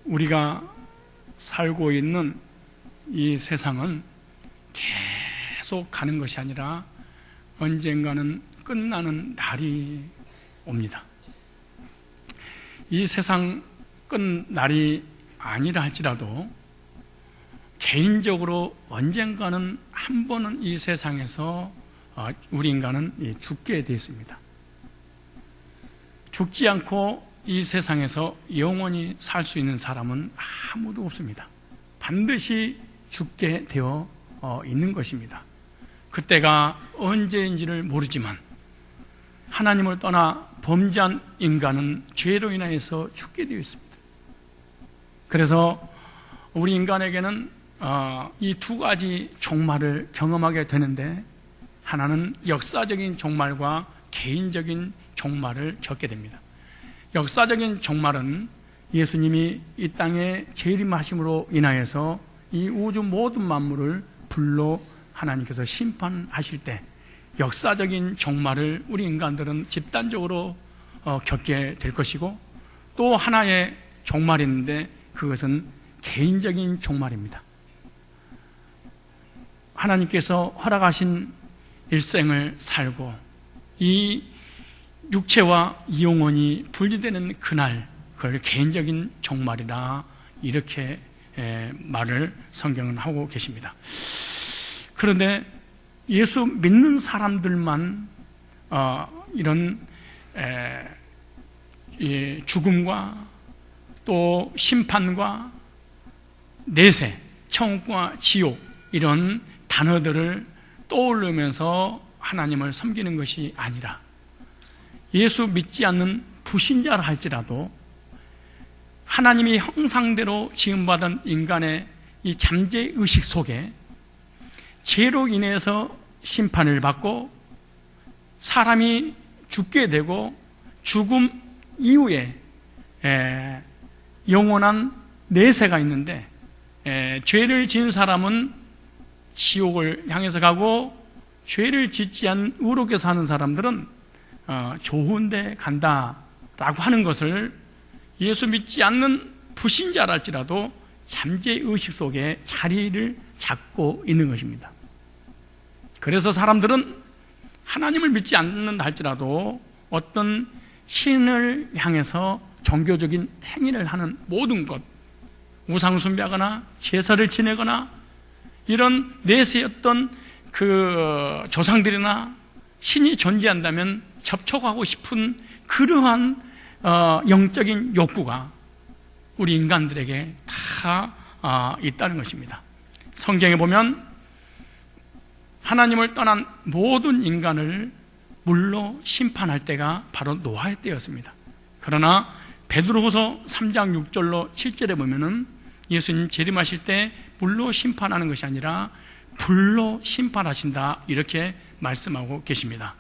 우리가 살고 있는 이 세상은 계속 가는 것이 아니라 언젠가는 끝나는 날이 옵니다. 이 세상 끝 날이 아니라 할지라도 개인적으로 언젠가는 한 번은 이 세상에서 우리 인간은 죽게 되어 있습니다. 죽지 않고 이 세상에서 영원히 살 수 있는 사람은 아무도 없습니다. 반드시 죽게 되어 있는 것입니다. 그때가 언제인지를 모르지만 하나님을 떠나 범죄한 인간은 죄로 인하여서 죽게 되어 있습니다. 그래서 우리 인간에게는 이 두 가지 종말을 경험하게 되는데, 하나는 역사적인 종말과 개인적인 종말을 겪게 됩니다. 역사적인 종말은 예수님이 이 땅에 재림하심으로 인하여서 이 우주 모든 만물을 불로 하나님께서 심판하실 때 역사적인 종말을 우리 인간들은 집단적으로 겪게 될 것이고, 또 하나의 종말이 있는데 그것은 개인적인 종말입니다. 하나님께서 허락하신 일생을 살고 이 육체와 영혼이 분리되는 그날, 그걸 개인적인 종말이라 이렇게 말을 성경은 하고 계십니다. 그런데 예수 믿는 사람들만 이런 죽음과 또 심판과 내세, 천국과 지옥 이런 단어들을 떠올리면서 하나님을 섬기는 것이 아니라, 예수 믿지 않는 불신자라 할지라도 하나님이 형상대로 지음받은 인간의 이 잠재의식 속에 죄로 인해서 심판을 받고 사람이 죽게 되고 죽음 이후에 영원한 내세가 있는데, 죄를 지은 사람은 지옥을 향해서 가고 죄를 짓지 않은 의롭게 사는 사람들은 좋은 데 간다라고 하는 것을 예수 믿지 않는 불신자랄지라도 잠재의식 속에 자리를 잡고 있는 것입니다. 그래서 사람들은 하나님을 믿지 않는다 할지라도 어떤 신을 향해서 종교적인 행위를 하는 모든 것, 우상 숭배하거나 제사를 지내거나 이런 내세였던 그 조상들이나 신이 존재한다면 접촉하고 싶은 그러한 영적인 욕구가 우리 인간들에게 다 있다는 것입니다. 성경에 보면 하나님을 떠난 모든 인간을 물로 심판할 때가 바로 노아의 때였습니다. 그러나 베드로후서 3장 6절로 7절에 보면은 예수님 재림하실 때 물로 심판하는 것이 아니라 불로 심판하신다, 이렇게 말씀하고 계십니다.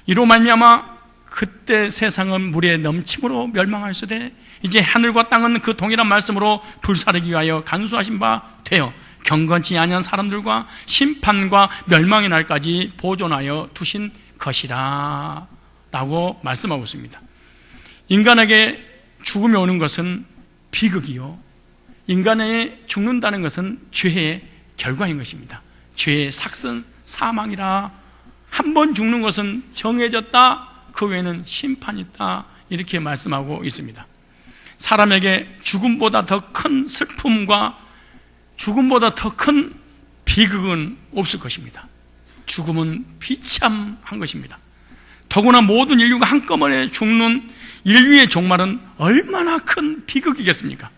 이로 말미암아 그때 세상은 물에 넘침으로 멸망하였으되 이제 하늘과 땅은 그 동일한 말씀으로 불사르기 위하여 간수하신 바 되어 경건치 아니한 사람들과 심판과 멸망의 날까지 보존하여 두신 것이라 라고 말씀하고 있습니다. 인간에게 죽음이 오는 것은 비극이요, 인간에게 죽는다는 것은 죄의 결과인 것입니다. 죄의 삭선 사망이라, 한 번 죽는 것은 정해졌다, 그 외에는 심판이 있다, 이렇게 말씀하고 있습니다. 사람에게 죽음보다 더 큰 슬픔과 죽음보다 더 큰 비극은 없을 것입니다. 죽음은 비참한 것입니다. 더구나 모든 인류가 한꺼번에 죽는 인류의 종말은 얼마나 큰 비극이겠습니까?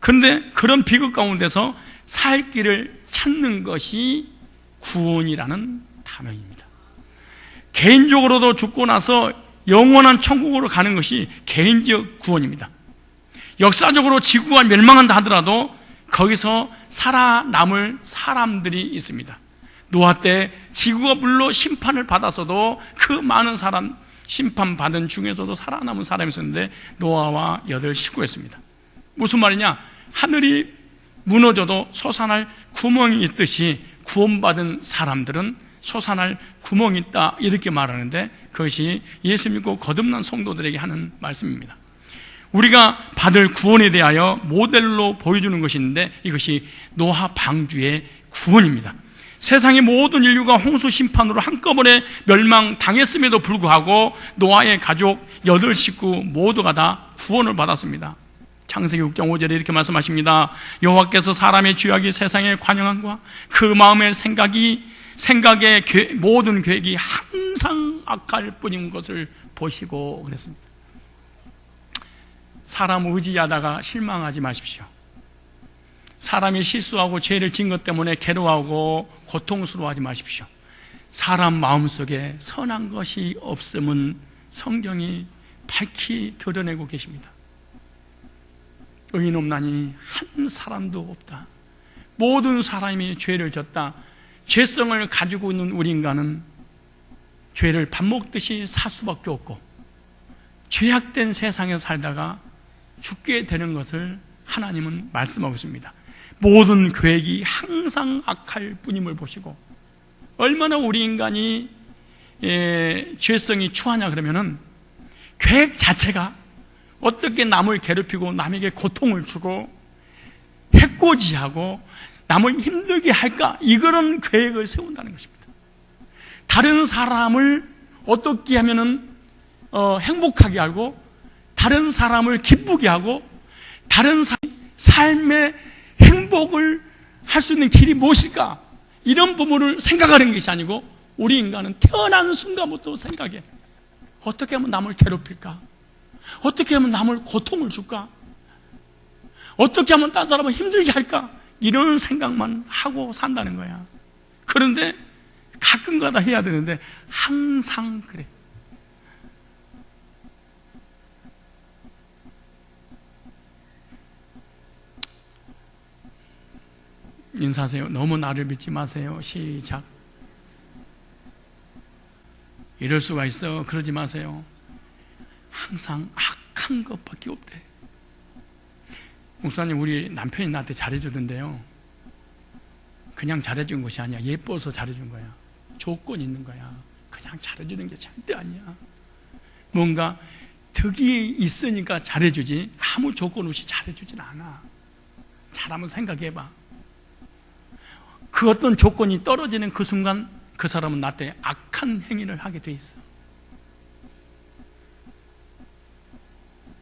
그런데 그런 비극 가운데서 살 길을 찾는 것이 구원이라는 단어입니다. 개인적으로도 죽고 나서 영원한 천국으로 가는 것이 개인적 구원입니다. 역사적으로 지구가 멸망한다 하더라도 거기서 살아남을 사람들이 있습니다. 노아 때 지구가 물로 심판을 받았어도 그 많은 사람, 심판받은 중에서도 살아남은 사람이 있었는데 노아와 8 식구였습니다. 무슨 말이냐? 하늘이 무너져도 솟아날 구멍이 있듯이 구원받은 사람들은 솟아날 구멍이 있다, 이렇게 말하는데 그것이 예수 믿고 거듭난 성도들에게 하는 말씀입니다. 우리가 받을 구원에 대하여 모델로 보여주는 것이 있는데 이것이 노아 방주의 구원입니다. 세상의 모든 인류가 홍수 심판으로 한꺼번에 멸망당했음에도 불구하고 노아의 가족 8식구 모두가 다 구원을 받았습니다. 창세기 6장 5절에 이렇게 말씀하십니다. 여호와께서 사람의 죄악이 세상에 관영함과 그 마음의 생각의 모든 계획이 항상 악할 뿐인 것을 보시고 그랬습니다. 사람 의지하다가 실망하지 마십시오. 사람이 실수하고 죄를 지은 것 때문에 괴로워하고 고통스러워하지 마십시오. 사람 마음속에 선한 것이 없음은 성경이 밝히 드러내고 계십니다. 의인 없나니 한 사람도 없다. 모든 사람이 죄를 졌다. 죄성을 가지고 있는 우리 인간은 죄를 밥 먹듯이 살 수밖에 없고 죄악된 세상에 살다가 죽게 되는 것을 하나님은 말씀하고 있습니다. 모든 계획이 항상 악할 뿐임을 보시고 얼마나 우리 인간이 죄성이 추하냐 그러면은 계획 자체가 어떻게 남을 괴롭히고 남에게 고통을 주고 해코지하고 남을 힘들게 할까 이런 계획을 세운다는 것입니다. 다른 사람을 어떻게 하면은 행복하게 하고 다른 사람을 기쁘게 하고 다른 사람의 삶의 행복을 할 수 있는 길이 무엇일까? 이런 부분을 생각하는 것이 아니고 우리 인간은 태어난 순간부터 생각해. 어떻게 하면 남을 괴롭힐까? 어떻게 하면 남을 고통을 줄까? 어떻게 하면 딴 사람을 힘들게 할까? 이런 생각만 하고 산다는 거야. 그런데 가끔가다 해야 되는데 항상 그래. 인사하세요. 너무 나를 믿지 마세요. 시작. 이럴 수가 있어. 그러지 마세요. 항상 악한 것밖에 없대. 목사님, 우리 남편이 나한테 잘해주던데요. 그냥 잘해준 것이 아니야. 예뻐서 잘해준 거야. 조건이 있는 거야. 그냥 잘해주는 게 절대 아니야. 뭔가 덕이 있으니까 잘해주지 아무 조건 없이 잘해주진 않아. 잘 한번 생각해봐. 그 어떤 조건이 떨어지는 그 순간 그 사람은 나한테 악한 행위를 하게 돼 있어.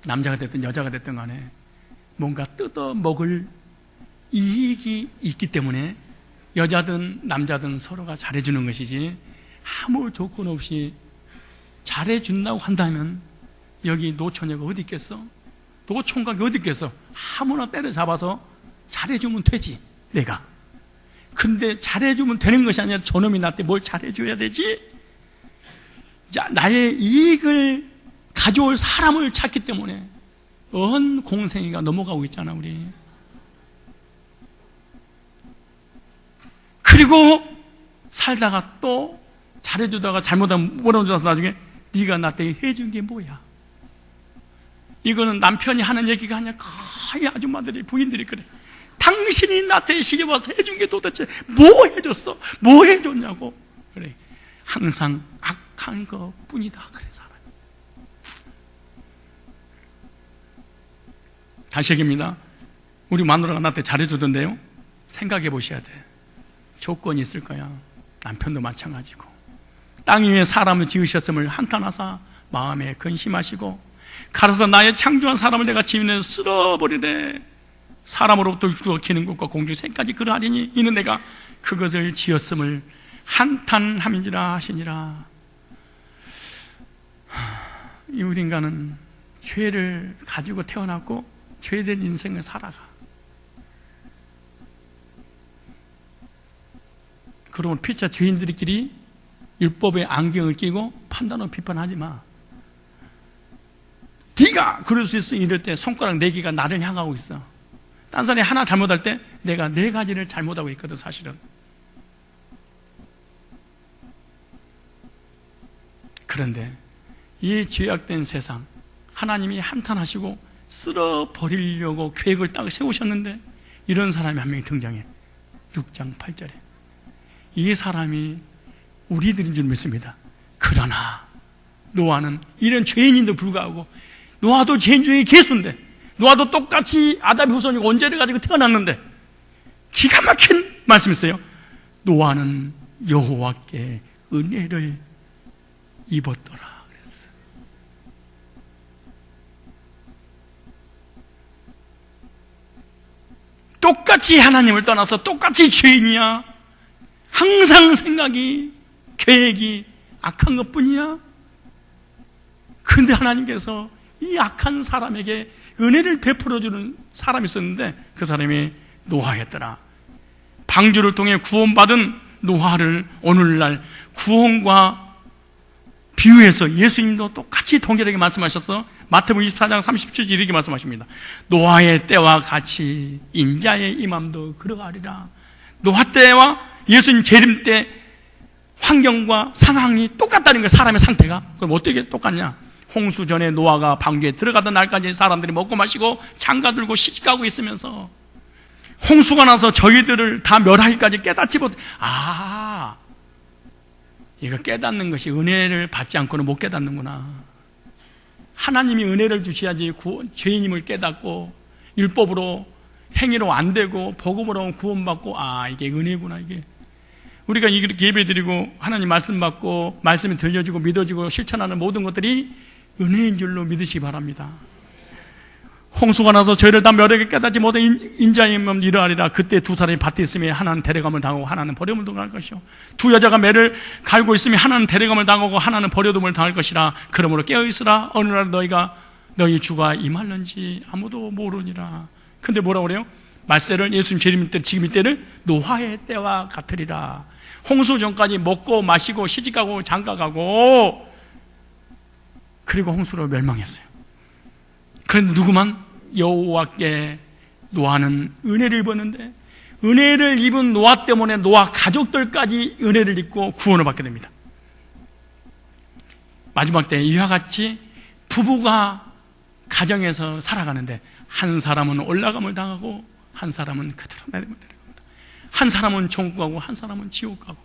남자가 됐든 여자가 됐든 간에 뭔가 뜯어먹을 이익이 있기 때문에 여자든 남자든 서로가 잘해주는 것이지 아무 조건 없이 잘해준다고 한다면 여기 노처녀가 어디 있겠어? 노총각이 어디 있겠어? 아무나 때려잡아서 잘해주면 되지, 내가. 근데 잘해주면 되는 것이 아니라 저놈이 나한테 뭘 잘해줘야 되지? 자, 나의 이익을 가져올 사람을 찾기 때문에 언 공생이가 넘어가고 있잖아, 우리. 그리고 살다가 또 잘해주다가 잘못하면 뭐라고 줘서 나중에 네가 나한테 해준 게 뭐야? 이거는 남편이 하는 얘기가 아니야. 거의 아줌마들이, 부인들이 그래. 당신이 나한테 시집와서 해준 게 도대체 뭐 해줬어? 뭐 해줬냐고. 그래. 항상 악한 것 뿐이다. 그래, 사람이. 다시 얘기입니다. 우리 마누라가 나한테 잘해주던데요. 생각해 보셔야 돼. 조건이 있을 거야. 남편도 마찬가지고. 땅 위에 사람을 지으셨음을 한탄하사 마음에 근심하시고 가로서 나의 창조한 사람을 내가 지면에 쓸어버리되 사람으로부터 주어 기는 것과 공중 새까지 그러하리니 이는 내가 그것을 지었음을 한탄함인지라 하시니라. 이 우리 인간은 죄를 가지고 태어났고 죄된 인생을 살아가. 그러면 피차 죄인들끼리 율법의 안경을 끼고 판단하고 비판하지 마. 네가 그럴 수 있어. 이럴 때 손가락 4개가 나를 향하고 있어. 딴 사람이 하나 잘못할 때 내가 4가지를 잘못하고 있거든, 사실은. 그런데 이 죄악된 세상 하나님이 한탄하시고 쓸어버리려고 계획을 딱 세우셨는데 이런 사람이 한 명이 등장해. 6장 8절에 이 사람이 우리들인 줄 믿습니다. 그러나 노아는 이런 죄인인도 불구하고 노아도 죄인 중에 괴수인데, 노아도 똑같이 아담의 후손이고 원죄를 가지고 태어났는데, 기가 막힌 말씀이 있어요. 노아는 여호와께 은혜를 입었더라 그랬어. 똑같이 하나님을 떠나서 똑같이 죄인이야. 항상 생각이, 계획이 악한 것뿐이야. 그런데 하나님께서 이 악한 사람에게 은혜를 베풀어주는 사람이 있었는데, 그 사람이 노아였더라. 방주를 통해 구원받은 노아를 오늘날 구원과 비유해서 예수님도 똑같이 동일하게 말씀하셔서 마태복음 24장 30절 이렇게 말씀하십니다. 노아의 때와 같이 인자의 임함도 그러하리라. 노아 때와 예수님 재림 때 환경과 상황이 똑같다는 거예요. 사람의 상태가. 그럼 어떻게 똑같냐? 홍수 전에 노아가 방주에 들어가던 날까지 사람들이 먹고 마시고 장가들고 시집가고 있으면서 홍수가 나서 저희들을 다 멸하기까지 깨닫지 못. 이거 깨닫는 것이 은혜를 받지 않고는 못 깨닫는구나. 하나님이 은혜를 주셔야지 죄인임을 깨닫고 율법으로 행위로 안 되고 복음으로 구원받고 이게 은혜구나. 이게 우리가 이렇게 예배드리고 하나님 말씀 받고 말씀이 들려주고 믿어지고 실천하는 모든 것들이 은혜인 줄로 믿으시기 바랍니다. 홍수가 나서 저희를 다 멸하게 깨닫지 못해 인자임은 이러하리라. 그때 두 사람이 밭에 있으면 하나는 데려감을 당하고 하나는 버려둠을 당할 것이요, 두 여자가 매를 갈고 있으면 하나는 데려감을 당하고 하나는 버려둠을 당할 것이라. 그러므로 깨어있으라. 어느 날 너희 주가 임할는지 아무도 모르니라. 근데 뭐라고 그래요? 말세를, 예수님 재림 때 지금 이때를 노아의 때와 같으리라. 홍수 전까지 먹고 마시고 시집가고 장가가고 그리고 홍수로 멸망했어요. 그런데 누구만? 여호와께 노아는 은혜를 입었는데, 은혜를 입은 노아 때문에 노아 가족들까지 은혜를 입고 구원을 받게 됩니다. 마지막 때 이와 같이 부부가 가정에서 살아가는데 한 사람은 올라감을 당하고 한 사람은 그대로 내려갑니다. 한 사람은 천국 가고 한 사람은 지옥 가고.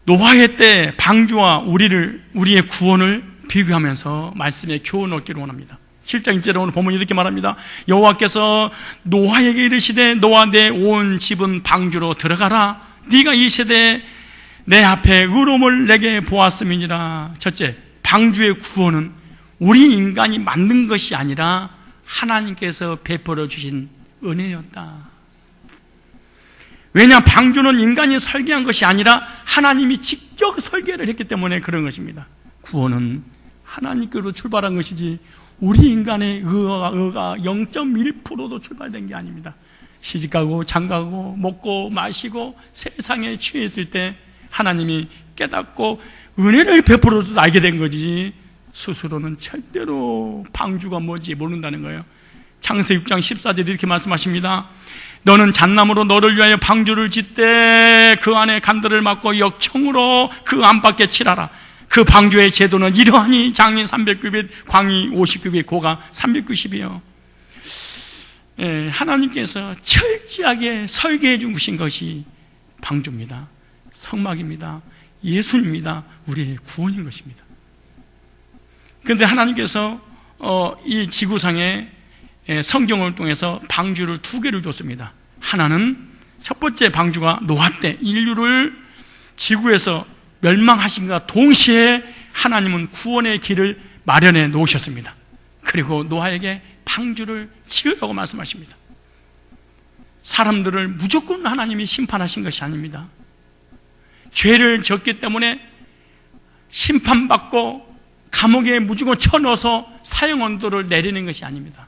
노아의 때 방주와 우리의 구원을 비교하면서 말씀의 교훈을 얻기를 원합니다. 7장 1절에 오늘 보면 이렇게 말합니다. 여호와께서 노아에게 이르시되 너와 내 온 집은 방주로 들어가라. 네가 이 세대에 내 앞에 의로움을 내게 보았음이니라. 첫째, 방주의 구원은 우리 인간이 만든 것이 아니라 하나님께서 베풀어 주신 은혜였다. 왜냐? 방주는 인간이 설계한 것이 아니라 하나님이 직접 설계를 했기 때문에 그런 것입니다. 구원은 하나님께로 출발한 것이지 우리 인간의 의가 0.1%도 출발된 게 아닙니다. 시집가고 장가고 먹고 마시고 세상에 취했을 때 하나님이 깨닫고 은혜를 베풀어서 알게 된 거지, 스스로는 절대로 방주가 뭔지 모른다는 거예요. 창세기 6장 14절에 이렇게 말씀하십니다. 너는 잣나무로 너를 위하여 방주를 짓되 그 안에 간들을 막고 역청으로 그 안팎에 칠하라. 그 방주의 제도는 이러하니 장이 300규빗, 광이 50규빗, 고가 390이요. 하나님께서 철저하게 설계해 주신 것이 방주입니다. 성막입니다. 예수입니다. 우리의 구원인 것입니다. 그런데 하나님께서 이 지구상에 성경을 통해서 방주를 두 개를 줬습니다. 하나는 첫 번째 방주가 노아 때 인류를 지구에서 멸망하신과 동시에 하나님은 구원의 길을 마련해 놓으셨습니다. 그리고 노아에게 방주를 지으라고 말씀하십니다. 사람들을 무조건 하나님이 심판하신 것이 아닙니다. 죄를 졌기 때문에 심판받고 감옥에 무조건 쳐넣어서 사형언도를 내리는 것이 아닙니다.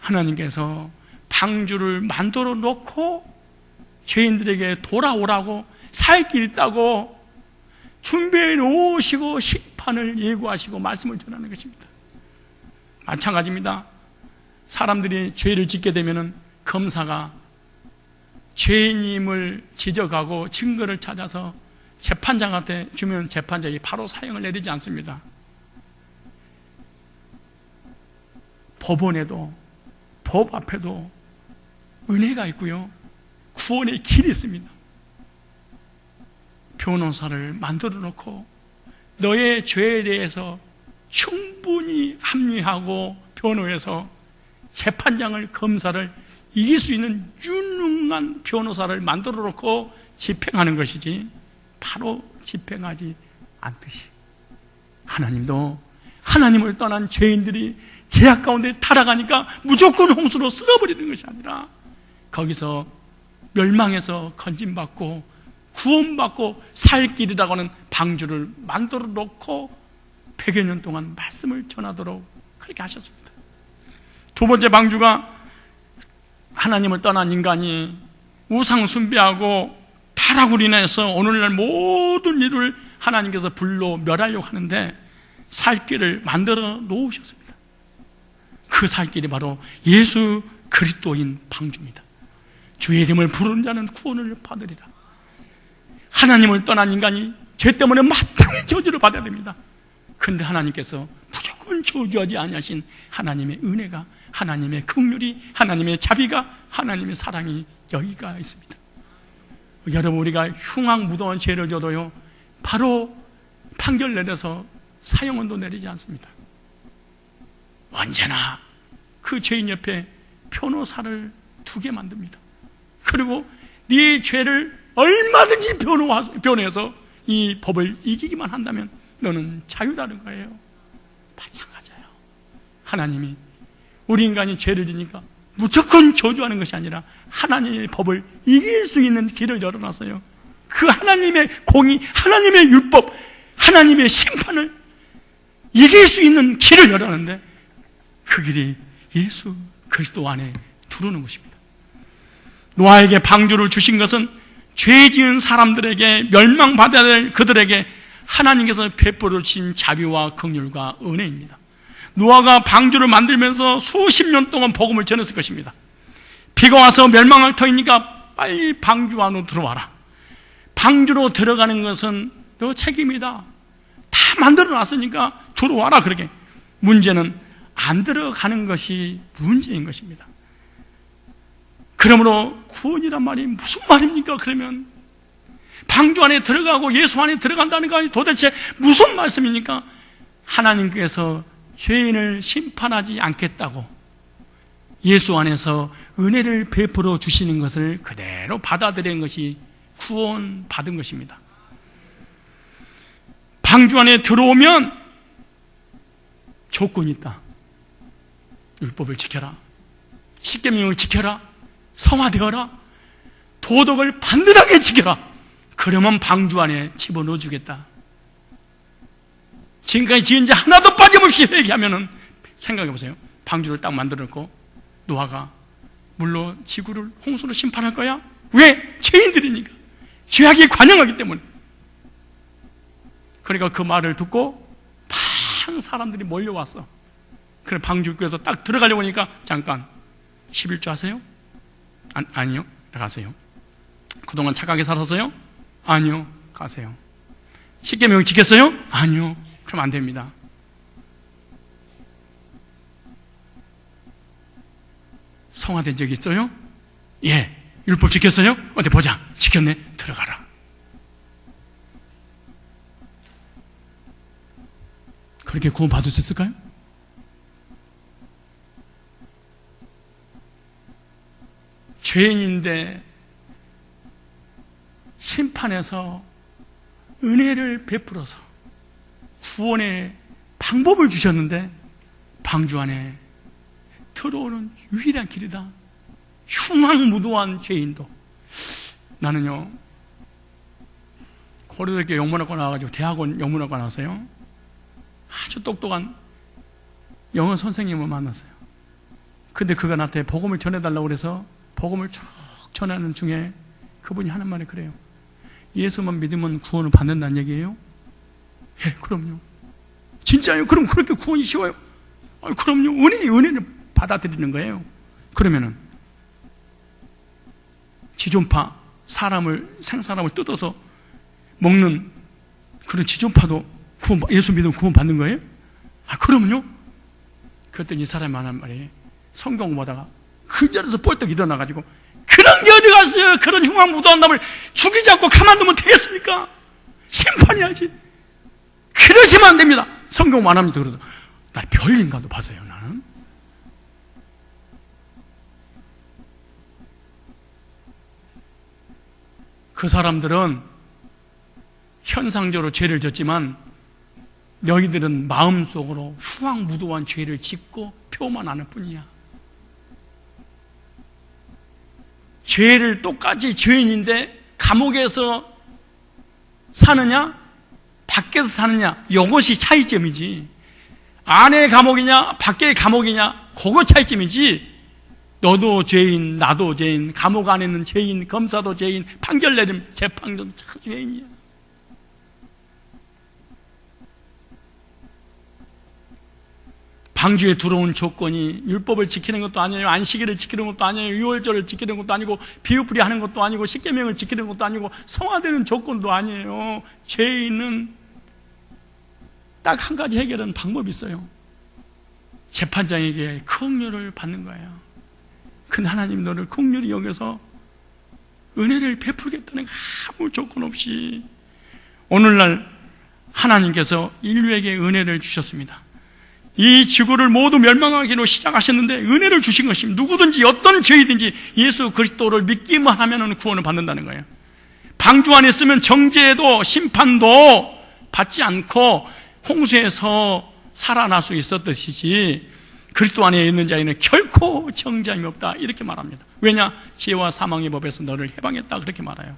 하나님께서 방주를 만들어 놓고 죄인들에게 돌아오라고, 살 길 있다고 준비해 놓으시고 심판을 예고하시고 말씀을 전하는 것입니다. 마찬가지입니다. 사람들이 죄를 짓게 되면 검사가 죄인임을 지적하고 증거를 찾아서 재판장한테 주면 재판장이 바로 사형을 내리지 않습니다. 법원에도, 법 앞에도 은혜가 있고요, 구원의 길이 있습니다. 변호사를 만들어 놓고 너의 죄에 대해서 충분히 합리하고 변호해서 재판장을, 검사를 이길 수 있는 유능한 변호사를 만들어 놓고 집행하는 것이지 바로 집행하지 않듯이 하나님도 하나님을 떠난 죄인들이 죄악 가운데 타락하니까 무조건 홍수로 쓸어버리는 것이 아니라 거기서 멸망해서 건진받고 구원받고 살 길이라고 하는 방주를 만들어 놓고 100여 년 동안 말씀을 전하도록 그렇게 하셨습니다. 두 번째 방주가 하나님을 떠난 인간이 우상 숭배하고 타락으로 인해서 오늘날 모든 일을 하나님께서 불로 멸하려고 하는데 살 길을 만들어 놓으셨습니다. 그 살 길이 바로 예수 그리스도인 방주입니다. 주의 이름을 부르는 자는 구원을 받으리라. 하나님을 떠난 인간이 죄 때문에 마땅히 저주를 받아야 됩니다. 그런데 하나님께서 무조건 저주하지 아니하신 하나님의 은혜가, 하나님의 긍휼이, 하나님의 자비가, 하나님의 사랑이 여기가 있습니다. 여러분, 우리가 흉악무도한 죄를 져도요 바로 판결 내려서 사형언도 내리지 않습니다. 언제나 그 죄인 옆에 변호사를 두게 만듭니다. 그리고 네 죄를 얼마든지 변호해서 이 법을 이기기만 한다면 너는 자유라는 거예요. 마찬가지예요. 하나님이 우리 인간이 죄를 지니까 무조건 저주하는 것이 아니라 하나님의 법을 이길 수 있는 길을 열어놨어요. 그 하나님의 공의, 하나님의 율법, 하나님의 심판을 이길 수 있는 길을 열어놨는데 그 길이 예수 그리스도 안에 두르는 것입니다. 노아에게 방주를 주신 것은 죄 지은 사람들에게, 멸망받아야 될 그들에게 하나님께서 베풀어 주신 자비와 긍휼과 은혜입니다. 노아가 방주를 만들면서 수십 년 동안 복음을 전했을 것입니다. 비가 와서 멸망할 터이니까 빨리 방주 안으로 들어와라. 방주로 들어가는 것은 너 책임이다. 다 만들어 놨으니까 들어와라. 그렇게. 문제는 안 들어가는 것이 문제인 것입니다. 그러므로 구원이란 말이 무슨 말입니까? 그러면 방주 안에 들어가고 예수 안에 들어간다는 거 도대체 무슨 말씀입니까? 하나님께서 죄인을 심판하지 않겠다고 예수 안에서 은혜를 베풀어 주시는 것을 그대로 받아들이는 것이 구원 받은 것입니다. 방주 안에 들어오면 조건이 있다. 율법을 지켜라. 십계명을 지켜라. 성화되어라. 도덕을 반듯하게 지켜라. 그러면 방주 안에 집어넣어 주겠다. 지금까지 지은 자 하나도 빠짐없이 회개하면은 생각해 보세요. 방주를 딱 만들어 놓고 노아가 물로 지구를 홍수로 심판할 거야? 왜? 죄인들이니까. 죄악이 관영하기 때문에. 그러니까 그 말을 듣고 많은 사람들이 몰려왔어. 그래 방주교에서 딱 들어가려고 하니까 잠깐 11조 하세요? 아니요. 가세요. 그동안 착하게 살았어요? 아니요. 가세요. 십계명 지켰어요? 아니요. 그럼 안 됩니다. 성화된 적이 있어요? 예. 율법 지켰어요? 어디 보자. 지켰네. 들어가라. 그렇게 구원 받을 수 있을까요? 죄인인데 심판에서 은혜를 베풀어서 구원의 방법을 주셨는데 방주 안에 들어오는 유일한 길이다. 흉악무도한 죄인도. 나는요 고려대학교 영문학과 나와가지고 대학원 영문학과 나와서요 아주 똑똑한 영어 선생님을 만났어요. 근데 그가 나한테 복음을 전해달라고 그래서 복음을 쭉 전하는 중에 그분이 하는 말이 그래요. 예수만 믿으면 구원을 받는다는 얘기예요? 예, 그럼요. 진짜요? 그럼 그렇게 구원이 쉬워요? 그럼요. 은혜를 받아들이는 거예요. 그러면은 지존파 생사람을 뜯어서 먹는 그런 지존파도 예수 믿으면 구원 받는 거예요? 그럼요. 그랬더니 이 사람이 하는 말이 성경 공부하다가 그 자리에서 뻘떡 일어나가지고 그런 게 어디 갔어요? 그런 흉악무도한 놈을 죽이지 않고 가만두면 되겠습니까? 심판해야지. 그 그러시면 안 됩니다. 성경 말합니다. 그래도 나 별인가도 봤어요. 나는 그 사람들은 현상적으로 죄를 졌지만 너희들은 마음속으로 후황무도한 죄를 짓고 표만 하는 뿐이야. 죄를 똑같이 죄인인데 감옥에서 사느냐 밖에서 사느냐, 이것이 차이점이지. 안의 감옥이냐 밖의 감옥이냐, 그거 차이점이지. 너도 죄인, 나도 죄인, 감옥 안에 있는 죄인, 검사도 죄인, 판결 내림 재판도 죄인이야. 방주에 들어온 조건이 율법을 지키는 것도 아니에요. 안식일을 지키는 것도 아니에요. 유월절을 지키는 것도 아니고 비유풀이 하는 것도 아니고 십계명을 지키는 것도 아니고 성화되는 조건도 아니에요. 죄인은 딱 한 가지 해결하는 방법이 있어요. 재판장에게 긍휼을 받는 거예요. 근데 하나님 너를 긍휼히 여겨서 은혜를 베풀겠다는 아무 조건 없이 오늘날 하나님께서 인류에게 은혜를 주셨습니다. 이 지구를 모두 멸망하기로 시작하셨는데 은혜를 주신 것입니다. 누구든지 어떤 죄이든지 예수 그리스도를 믿기만 하면 구원을 받는다는 거예요. 방주 안에 있으면 정죄도 심판도 받지 않고 홍수에서 살아날 수 있었듯이지 그리스도 안에 있는 자에는 결코 정죄함이 없다, 이렇게 말합니다. 왜냐? 죄와 사망의 법에서 너를 해방했다, 그렇게 말해요.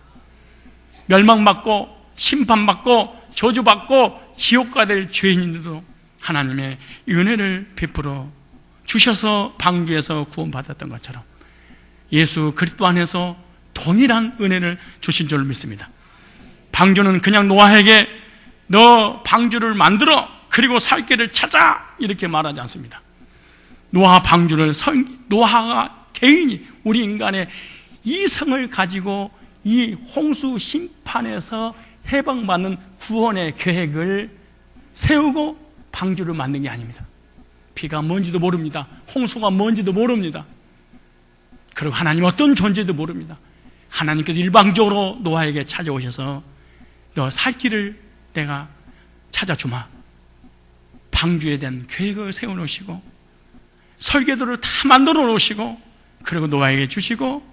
멸망받고 심판받고 저주받고 지옥가 될 죄인인데도 하나님의 은혜를 베풀어 주셔서 방주에서 구원받았던 것처럼 예수 그리스도 안에서 동일한 은혜를 주신 줄 믿습니다. 방주는 그냥 노아에게 너 방주를 만들어 그리고 살 길을 찾아 이렇게 말하지 않습니다. 노아 방주를 노아가 개인이 우리 인간의 이성을 가지고 이 홍수 심판에서 해방받는 구원의 계획을 세우고 방주를 만든 게 아닙니다. 비가 뭔지도 모릅니다. 홍수가 뭔지도 모릅니다. 그리고 하나님 어떤 존재도 모릅니다. 하나님께서 일방적으로 노아에게 찾아오셔서 너 살 길을 내가 찾아주마. 방주에 대한 계획을 세워놓으시고 설계도를 다 만들어 놓으시고 그리고 노아에게 주시고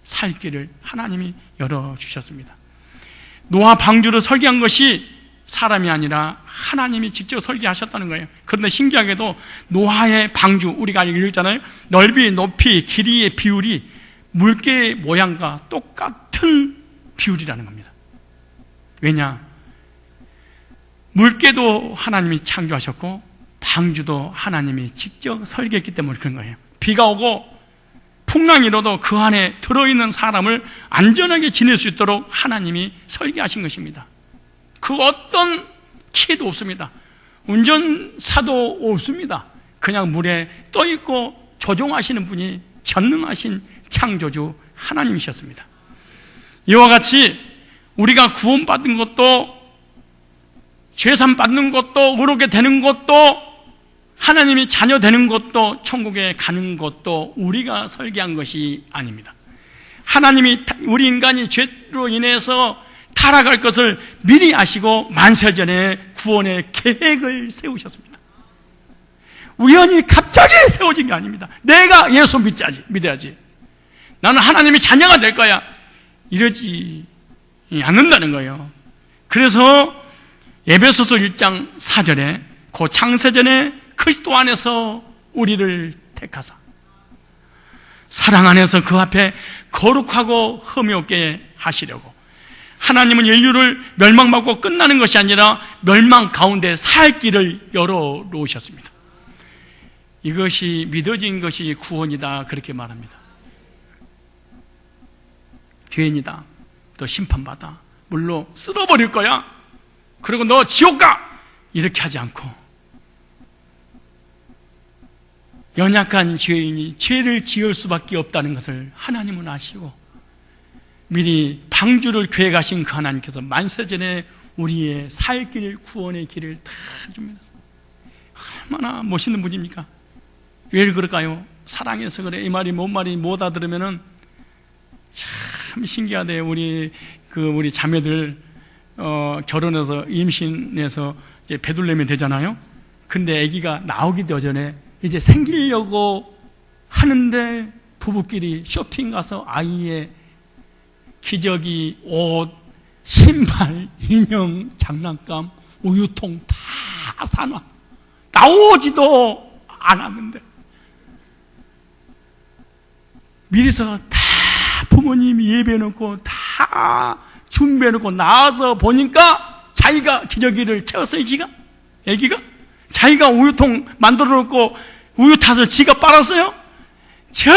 살 길을 하나님이 열어주셨습니다. 노아 방주를 설계한 것이 사람이 아니라 하나님이 직접 설계하셨다는 거예요. 그런데 신기하게도 노아의 방주, 우리가 읽었잖아요. 넓이, 높이, 길이의 비율이 물개의 모양과 똑같은 비율이라는 겁니다. 왜냐? 물개도 하나님이 창조하셨고 방주도 하나님이 직접 설계했기 때문에 그런 거예요. 비가 오고 풍랑이 일어도 그 안에 들어있는 사람을 안전하게 지낼 수 있도록 하나님이 설계하신 것입니다. 그 어떤 키도 없습니다. 운전사도 없습니다. 그냥 물에 떠있고 조종하시는 분이 전능하신 창조주 하나님이셨습니다. 이와 같이 우리가 구원받은 것도 죄산 받는 것도 의롭게 되는 것도 하나님이 자녀 되는 것도 천국에 가는 것도 우리가 설계한 것이 아닙니다. 하나님이 우리 인간이 죄로 인해서 타락할 것을 미리 아시고 만세전에 구원의 계획을 세우셨습니다. 우연히 갑자기 세워진 게 아닙니다. 내가 예수 믿어야지. 나는 하나님의 자녀가 될 거야. 이러지 않는다는 거예요. 그래서 에베소서 1장 4절에 그 창세전에 그리스도 안에서 우리를 택하사 사랑 안에서 그 앞에 거룩하고 흠이 없게 하시려고 하나님은 인류를 멸망받고 끝나는 것이 아니라 멸망 가운데 살 길을 열어놓으셨습니다. 이것이 믿어진 것이 구원이다, 그렇게 말합니다. 죄인이다, 또 심판받아, 물로 쓸어버릴 거야, 그리고 너 지옥 가, 이렇게 하지 않고 연약한 죄인이 죄를 지을 수밖에 없다는 것을 하나님은 아시고 미리 방주를 계획하신 그 하나님께서 만세전에 우리의 살 길, 구원의 길을 다 줍니다. 얼마나 멋있는 분입니까? 왜 그럴까요? 사랑해서 그래. 이 말이 뭔 말이 못 알아들으면은 참 신기하대요. 우리 자매들 결혼해서 임신해서 이제 배둘레면 되잖아요. 근데 아기가 나오기 전에 이제 생기려고 하는데 부부끼리 쇼핑 가서 아이의 기저귀, 옷, 신발, 인형, 장난감, 우유통 다 사놔. 나오지도 않았는데 미리서 다 부모님이 예배해놓고 다 준비해놓고 나와서 보니까 자기가 기저귀를 채웠어요. 애기가 자기가 우유통 만들어놓고 우유 타서 지가 빨았어요. 참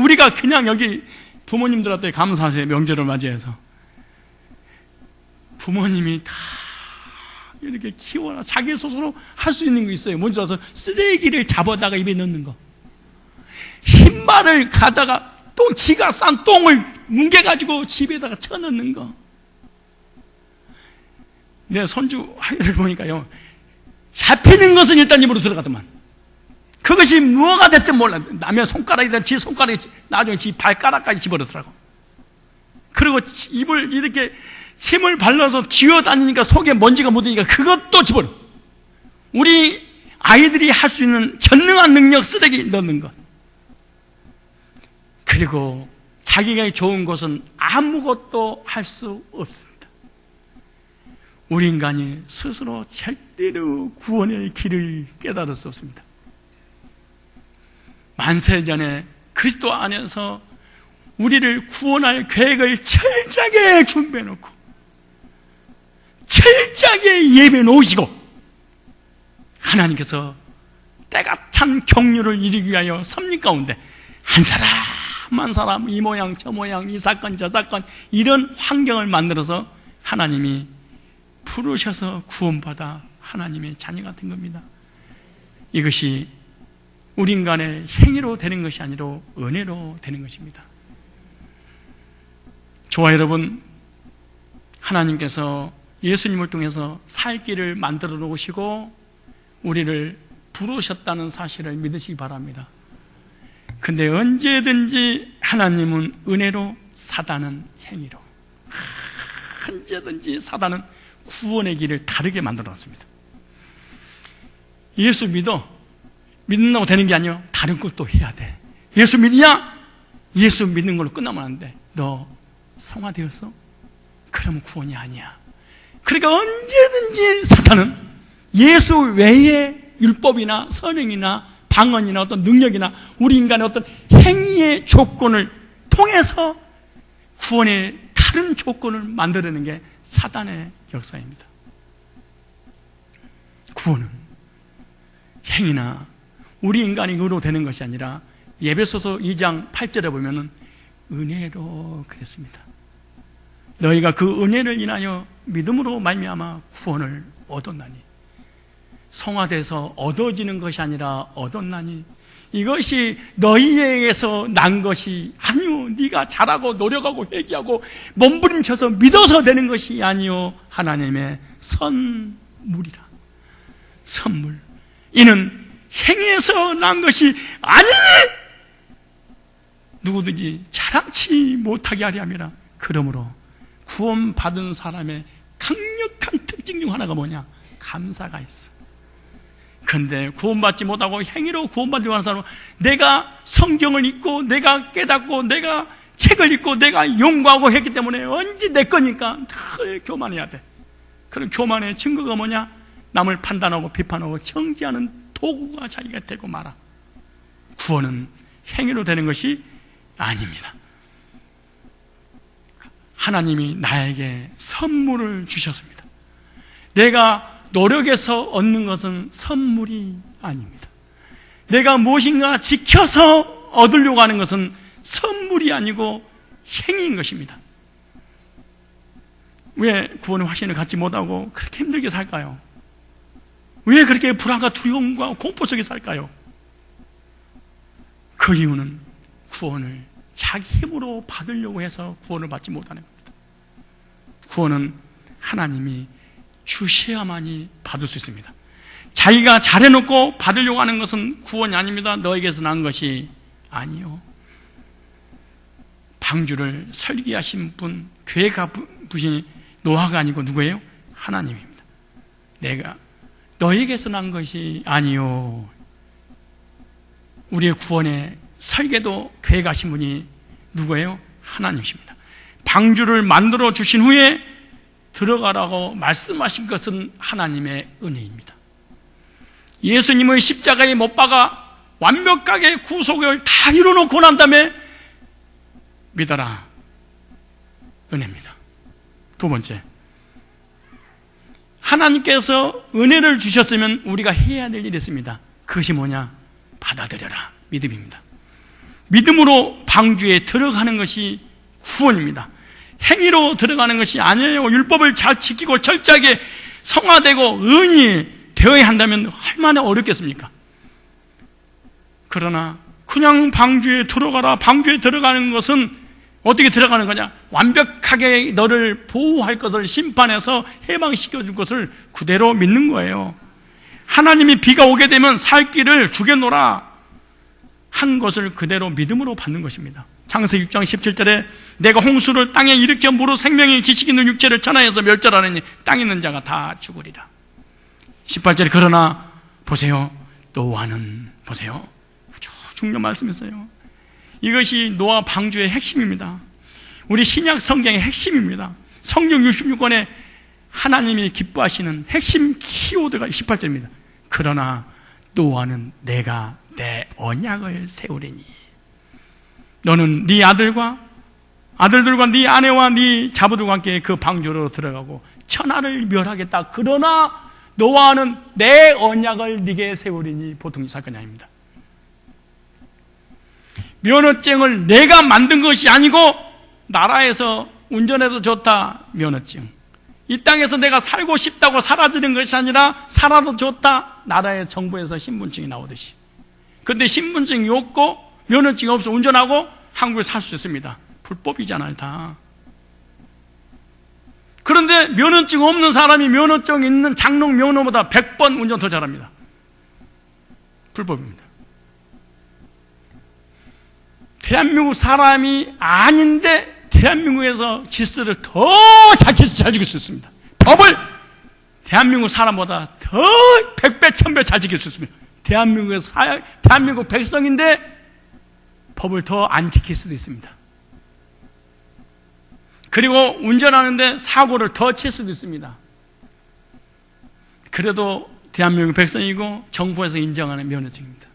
우리가 그냥 여기 부모님들한테 감사하세요. 명절을 맞이해서 부모님이 다 이렇게 키워라. 자기 스스로 할 수 있는 거 있어요. 뭔지 알아서 쓰레기를 잡아다가 입에 넣는 거, 신발을 가다가 또 지가 싼 똥을 뭉개가지고 집에다가 쳐넣는 거. 내 손주 아이를 보니까요, 잡히는 것은 일단 입으로 들어가더만. 그것이 무엇가 됐든 몰라. 남의 손가락이든 지 손가락이 나중에 지 발가락까지 집어넣더라고. 그리고 입을 이렇게 침을 발라서 기어다니니까 속에 먼지가 묻으니까 그것도 집어넣어. 우리 아이들이 할 수 있는 전능한 능력, 쓰레기 넣는 것. 그리고 자기가 좋은 것은 아무것도 할 수 없습니다. 우리 인간이 스스로 절대로 구원의 길을 깨달을 수 없습니다. 만세 전에 그리스도 안에서 우리를 구원할 계획을 철저하게 준비해놓고 철저하게 예배해 놓으시고 하나님께서 때가 찬 경륜을 이루기 위하여 섭리 가운데 한 사람 한 사람 이 모양 저 모양 이 사건 저 사건 이런 환경을 만들어서 하나님이 부르셔서 구원받아 하나님의 자녀가 된 겁니다. 이것이 우리 인간의 행위로 되는 것이 아니라 은혜로 되는 것입니다. 저와 여러분, 하나님께서 예수님을 통해서 살 길을 만들어 놓으시고 우리를 부르셨다는 사실을 믿으시기 바랍니다. 근데 언제든지 하나님은 은혜로, 사단은 행위로, 언제든지 사단은 구원의 길을 다르게 만들어 놨습니다. 예수 믿는다고 되는 게 아니에요. 다른 것도 해야 돼. 예수 믿냐? 예수 믿는 걸로 끝나면 안 돼. 너 성화되었어? 그러면 구원이 아니야. 그러니까 언제든지 사탄은 예수 외에 율법이나 선행이나 방언이나 어떤 능력이나 우리 인간의 어떤 행위의 조건을 통해서 구원의 다른 조건을 만들어내는 게 사단의 역사입니다. 구원은 행위나 우리 인간이 의로 되는 것이 아니라 에베소서 2장 8절에 보면은 은혜로 그랬습니다. 너희가 그 은혜를 인하여 믿음으로 말미암아 구원을 얻었나니, 성화돼서 얻어지는 것이 아니라 얻었나니, 이것이 너희에게서 난 것이 아니요, 네가 잘하고 노력하고 회개하고 몸부림쳐서 믿어서 되는 것이 아니요, 하나님의 선물이라. 선물. 이는 행위에서 난 것이 아니니 누구든지 자랑치 못하게 하려 함이라. 그러므로 구원받은 사람의 강력한 특징 중 하나가 뭐냐? 감사가 있어. 그런데 구원받지 못하고 행위로 구원받지 못한 사람은 내가 성경을 읽고 내가 깨닫고 내가 책을 읽고 내가 연구하고 했기 때문에 언제 내 거니까 늘 교만해야 돼. 그런 교만의 증거가 뭐냐? 남을 판단하고 비판하고 정죄하는 도구가 자기가 되고 말아. 구원은 행위로 되는 것이 아닙니다. 하나님이 나에게 선물을 주셨습니다. 내가 노력해서 얻는 것은 선물이 아닙니다. 내가 무엇인가 지켜서 얻으려고 하는 것은 선물이 아니고 행위인 것입니다. 왜 구원의 확신을 갖지 못하고 그렇게 힘들게 살까요? 왜 그렇게 불안과 두려움과 공포 속에 살까요? 그 이유는 구원을 자기 힘으로 받으려고 해서 구원을 받지 못하는 겁니다. 구원은 하나님이 주셔야만이 받을 수 있습니다. 자기가 잘해놓고 받으려고 하는 것은 구원이 아닙니다. 너에게서 난 것이 아니요. 방주를 설계하신 분, 계획하신 노아가 아니고 누구예요? 하나님입니다. 내가 너에게서 난 것이 아니요. 우리의 구원의 설계도 계획하신 분이 누구예요? 하나님이십니다. 방주를 만들어 주신 후에 들어가라고 말씀하신 것은 하나님의 은혜입니다. 예수님의 십자가에 못 박아 완벽하게 구속을 다 이루어놓고 난 다음에 믿어라. 은혜입니다. 두 번째, 하나님께서 은혜를 주셨으면 우리가 해야 될 일이 있습니다. 그것이 뭐냐? 받아들여라. 믿음입니다. 믿음으로 방주에 들어가는 것이 구원입니다. 행위로 들어가는 것이 아니에요. 율법을 잘 지키고 철저하게 성화되고 의인이 되어야 한다면 얼마나 어렵겠습니까? 그러나 그냥 방주에 들어가라. 방주에 들어가는 것은 어떻게 들어가는 거냐? 완벽하게 너를 보호할 것을 심판해서 해방시켜 줄 것을 그대로 믿는 거예요. 하나님이 비가 오게 되면 살 길을 주겠노라 한 것을 그대로 믿음으로 받는 것입니다. 창세기 6장 17절에 내가 홍수를 땅에 일으켜 무로 생명의 기식 있는 육체를 천하에서 멸절하느니 땅에 있는 자가 다 죽으리라. 18절에 그러나 보세요. 노아는 보세요. 아주 중요한 말씀이었어요. 이것이 노아 방주의 핵심입니다. 우리 신약 성경의 핵심입니다. 성경 66권에 하나님이 기뻐하시는 핵심 키워드가 18절입니다. 그러나 노아는 내가 내 언약을 세우리니 너는 네 아들들과 네 아내와 네 자부들과 함께 그 방주로 들어가고 천하를 멸하겠다. 그러나 노아는 내 언약을 네게 세우리니 보통 사건이 아닙니다. 면허증을 내가 만든 것이 아니고 나라에서 운전해도 좋다 면허증, 이 땅에서 내가 살고 싶다고 사라지는 것이 아니라 살아도 좋다 나라의 정부에서 신분증이 나오듯이. 그런데 신분증이 없고 면허증이 없어 운전하고 한국에 살 수 있습니다. 불법이잖아요 다. 그런데 면허증 없는 사람이 면허증 있는 장롱 면허보다 100번 운전 더 잘합니다. 불법입니다. 대한민국 사람이 아닌데 대한민국에서 질서를 더 잘 지킬 수 있습니다. 법을 대한민국 사람보다 더 100배, 1000배 잘 지킬 수 있습니다. 대한민국 백성인데 법을 더 안 지킬 수도 있습니다. 그리고 운전하는데 사고를 더 칠 수도 있습니다. 그래도 대한민국 백성이고 정부에서 인정하는 면허증입니다.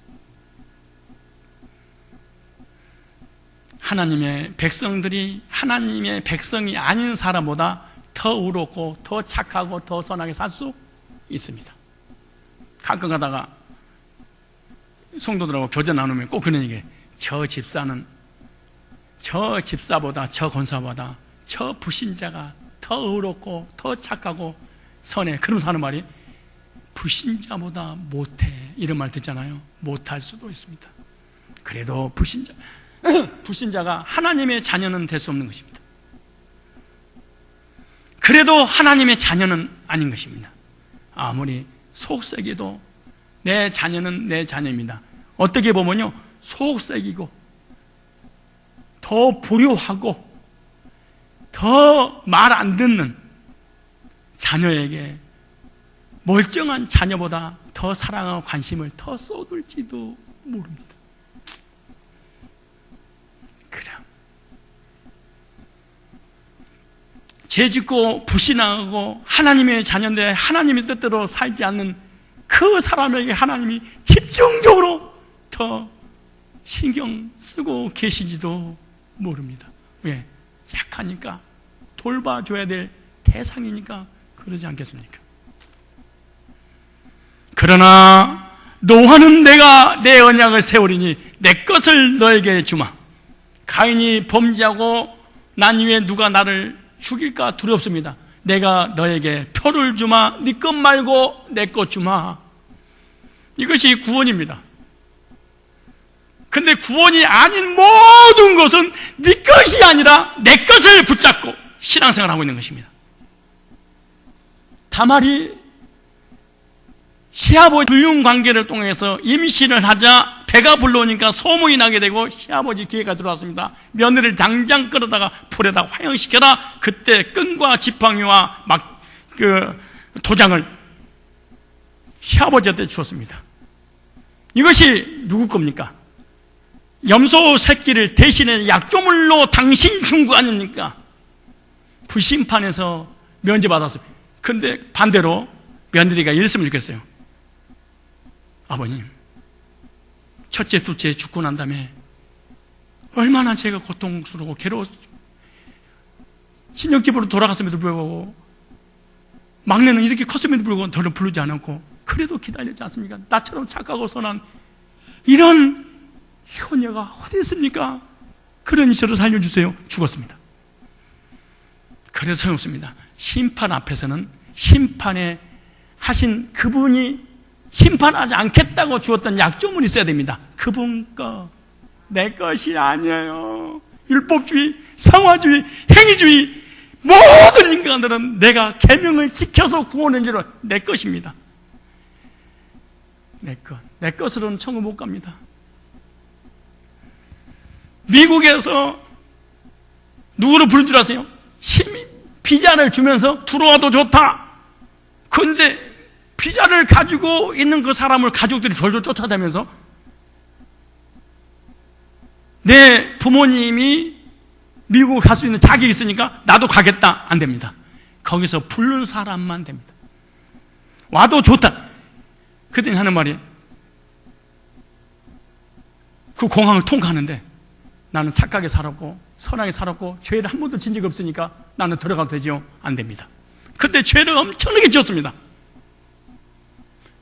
하나님의 백성들이 하나님의 백성이 아닌 사람보다 더 의롭고 더 착하고 더 선하게 살 수 있습니다. 가끔 가다가 성도들하고 교제 나누면 꼭 그런 얘기해요. 저 집사보다 저 권사보다 저 불신자가 더 의롭고 더 착하고 선해. 그러면서 하는 말이 불신자보다 못해. 이런 말 듣잖아요. 못할 수도 있습니다. 그래도 불신자가 하나님의 자녀는 될 수 없는 것입니다. 그래도 하나님의 자녀는 아닌 것입니다. 아무리 속썩여도 내 자녀는 내 자녀입니다. 어떻게 보면요, 속썩이고 더 불효하고 더 말 안 듣는 자녀에게 멀쩡한 자녀보다 더 사랑하고 관심을 더 쏟을지도 모릅니다. 그래, 죄짓고 불신하고 하나님의 자녀인데 하나님의 뜻대로 살지 않는 그 사람에게 하나님이 집중적으로 더 신경 쓰고 계시지도 모릅니다. 왜? 약하니까, 돌봐줘야 될 대상이니까 그러지 않겠습니까? 그러나 노아는 내가 내 언약을 세우리니 내 것을 너에게 주마. 가인이 범죄하고 난 이후에 누가 나를 죽일까 두렵습니다. 내가 너에게 표를 주마. 네 것 말고 내 것 주마. 이것이 구원입니다. 근데 구원이 아닌 모든 것은 네 것이 아니라 내 것을 붙잡고 신앙생활을 하고 있는 것입니다. 다말이 시아버지 불륜관계를 통해서 임신을 하자 배가 불러오니까 소문이 나게 되고 시아버지 기회가 들어왔습니다. 며느리를 당장 끌어다가 불에다 화형시켜라. 그때 끈과 지팡이와 도장을 새아버지한테 주었습니다. 이것이 누구 겁니까? 염소 새끼를 대신해 약조물로 당신 준 거 아닙니까? 불심판에서 면제받았어요. 근데 반대로 며느리가 이랬으면 좋겠어요. 아버님, 첫째, 둘째 죽고 난 다음에 얼마나 제가 고통스럽고 괴로웠죠. 친정집으로 돌아갔음에도 불구하고 막내는 이렇게 컸음에도 불구하고 저를 부르지 않았고 그래도 기다렸지 않습니까? 나처럼 착하고 선한 이런 효녀가 어디 있습니까? 그러니 저를 살려주세요. 죽었습니다. 그래서 소용없습니다. 심판 앞에서는 심판에 하신 그분이 심판하지 않겠다고 주었던 약조물이 있어야 됩니다. 그분 거, 내 것이 아니에요. 율법주의, 상화주의, 행위주의 모든 인간들은 내가 계명을 지켜서 구원한 줄은 내 것입니다. 내 것. 내 것으로는 천국 못 갑니다. 미국에서 누구를 부른 줄 아세요? 비자를 주면서 들어와도 좋다. 근데 비자를 가지고 있는 그 사람을 가족들이 졸졸 쫓아다니면서 내 부모님이 미국 갈 수 있는 자격이 있으니까 나도 가겠다. 안 됩니다. 거기서 부른 사람만 됩니다. 와도 좋다. 그랬더니 하는 말이 그 공항을 통과하는데 나는 착하게 살았고 선하게 살았고 죄를 한 번도 진 적이 없으니까 나는 들어가도 되죠? 안 됩니다. 그때 죄를 엄청나게 지었습니다.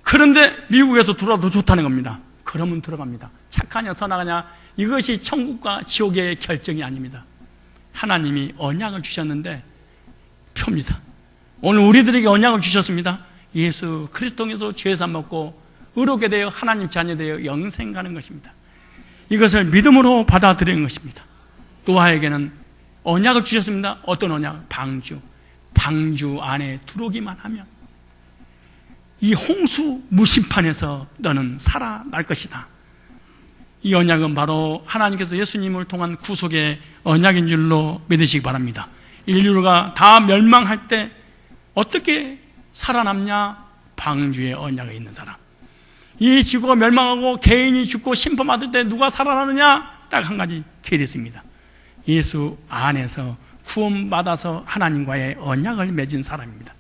그런데 미국에서 들어와도 좋다는 겁니다. 그러면 들어갑니다. 착하냐 선하냐 이것이 천국과 지옥의 결정이 아닙니다. 하나님이 언약을 주셨는데 표입니다. 오늘 우리들에게 언약을 주셨습니다. 예수 그리스도 통해서 죄산 받고 의롭게 되어 하나님 자녀 되어 영생 가는 것입니다. 이것을 믿음으로 받아들이는 것입니다. 노아에게는 언약을 주셨습니다. 어떤 언약? 방주 안에 들어오기만 하면 이 홍수 무심판에서 너는 살아날 것이다. 이 언약은 바로 하나님께서 예수님을 통한 구속의 언약인 줄로 믿으시기 바랍니다. 인류가 다 멸망할 때 어떻게 살아남냐? 방주의 언약에 있는 사람. 이 지구가 멸망하고 개인이 죽고 심판받을 때 누가 살아나느냐? 딱 한 가지 길이 있습니다. 예수 안에서 구원받아서 하나님과의 언약을 맺은 사람입니다.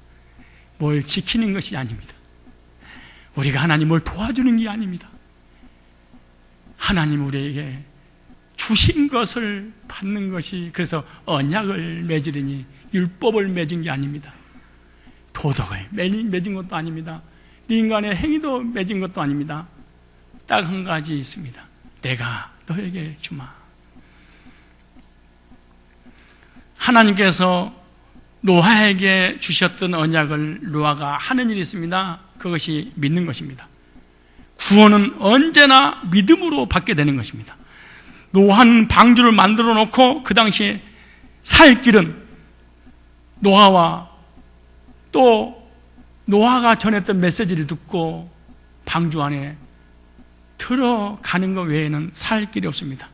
뭘 지키는 것이 아닙니다. 우리가 하나님을 도와주는 게 아닙니다. 하나님 우리에게 주신 것을 받는 것이 그래서 언약을 맺으리니 율법을 맺은 게 아닙니다. 도덕을 맺은 것도 아닙니다. 인간의 행위도 맺은 것도 아닙니다. 딱 한 가지 있습니다. 내가 너에게 주마. 하나님께서 노아에게 주셨던 언약을 노아가 하는 일이 있습니다. 그것이 믿는 것입니다. 구원은 언제나 믿음으로 받게 되는 것입니다. 노아는 방주를 만들어 놓고 그 당시에 살 길은 노아와 또 노아가 전했던 메시지를 듣고 방주 안에 들어가는 것 외에는 살 길이 없습니다.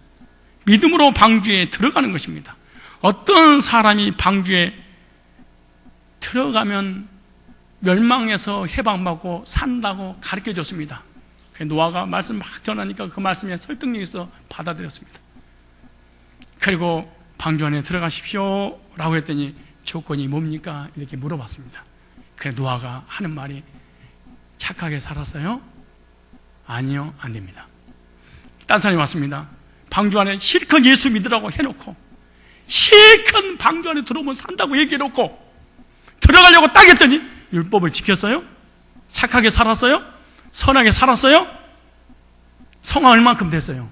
믿음으로 방주에 들어가는 것입니다. 어떤 사람이 방주에 들어가면 멸망에서 해방받고 산다고 가르쳐줬습니다. 노아가 말씀 막 전하니까 그 말씀에 설득력이 있어 받아들였습니다. 그리고 방주 안에 들어가십시오 라고 했더니 조건이 뭡니까? 이렇게 물어봤습니다. 그래 노아가 하는 말이 착하게 살았어요? 아니요, 안 됩니다. 딴 사람이 왔습니다. 방주 안에 실컷 예수 믿으라고 해놓고 실컷 방주 안에 들어오면 산다고 얘기해놓고 들어가려고 딱 했더니 율법을 지켰어요? 착하게 살았어요? 선하게 살았어요? 성화 얼만큼 됐어요?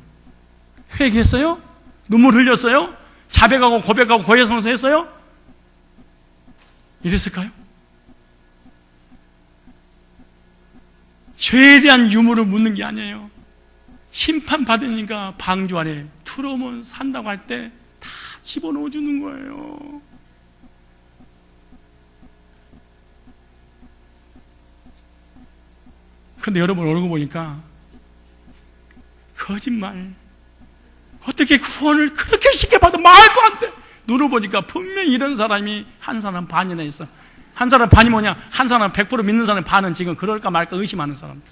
회개했어요? 눈물 흘렸어요? 자백하고 고백하고 고해성사했어요? 이랬을까요? 죄에 대한 유무를 묻는 게 아니에요. 심판받으니까 방주 안에 들어오면 산다고 할 때 다 집어넣어 주는 거예요. 근데 여러분 얼굴 보니까 거짓말. 어떻게 구원을 그렇게 쉽게 받아? 말도 안 돼. 눈을 보니까 분명히 이런 사람이 한 사람 반이나 있어. 한 사람 반이 뭐냐? 한 사람 100% 믿는 사람 반은 지금 그럴까 말까 의심하는 사람들.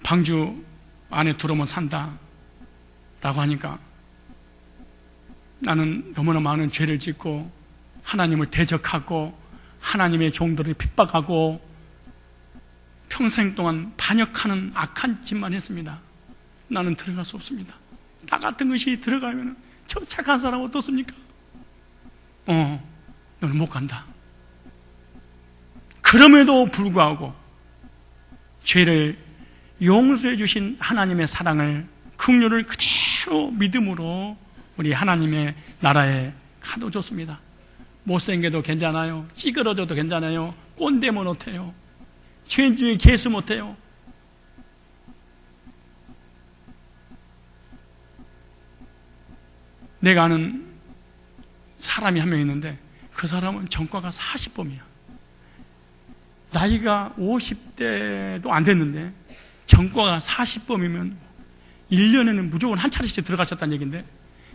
방주 안에 들어오면 산다 라고 하니까 나는 너무나 많은 죄를 짓고 하나님을 대적하고 하나님의 종들을 핍박하고 평생 동안 반역하는 악한 짓만 했습니다. 나는 들어갈 수 없습니다. 나 같은 것이 들어가면 저 착한 사람 어떻습니까? 너는 못 간다. 그럼에도 불구하고 죄를 용서해 주신 하나님의 사랑을, 긍휼을 그대로 믿음으로 우리 하나님의 나라에 가둬줬습니다. 못생겨도 괜찮아요. 찌그러져도 괜찮아요. 꼰대 못해요. 죄 중에 개수 못해요. 내가 아는 사람이 한 명 있는데 그 사람은 전과가 40범이야. 나이가 50대도 안 됐는데 전과가 40범이면 1년에는 무조건 한 차례씩 들어가셨다는 얘기인데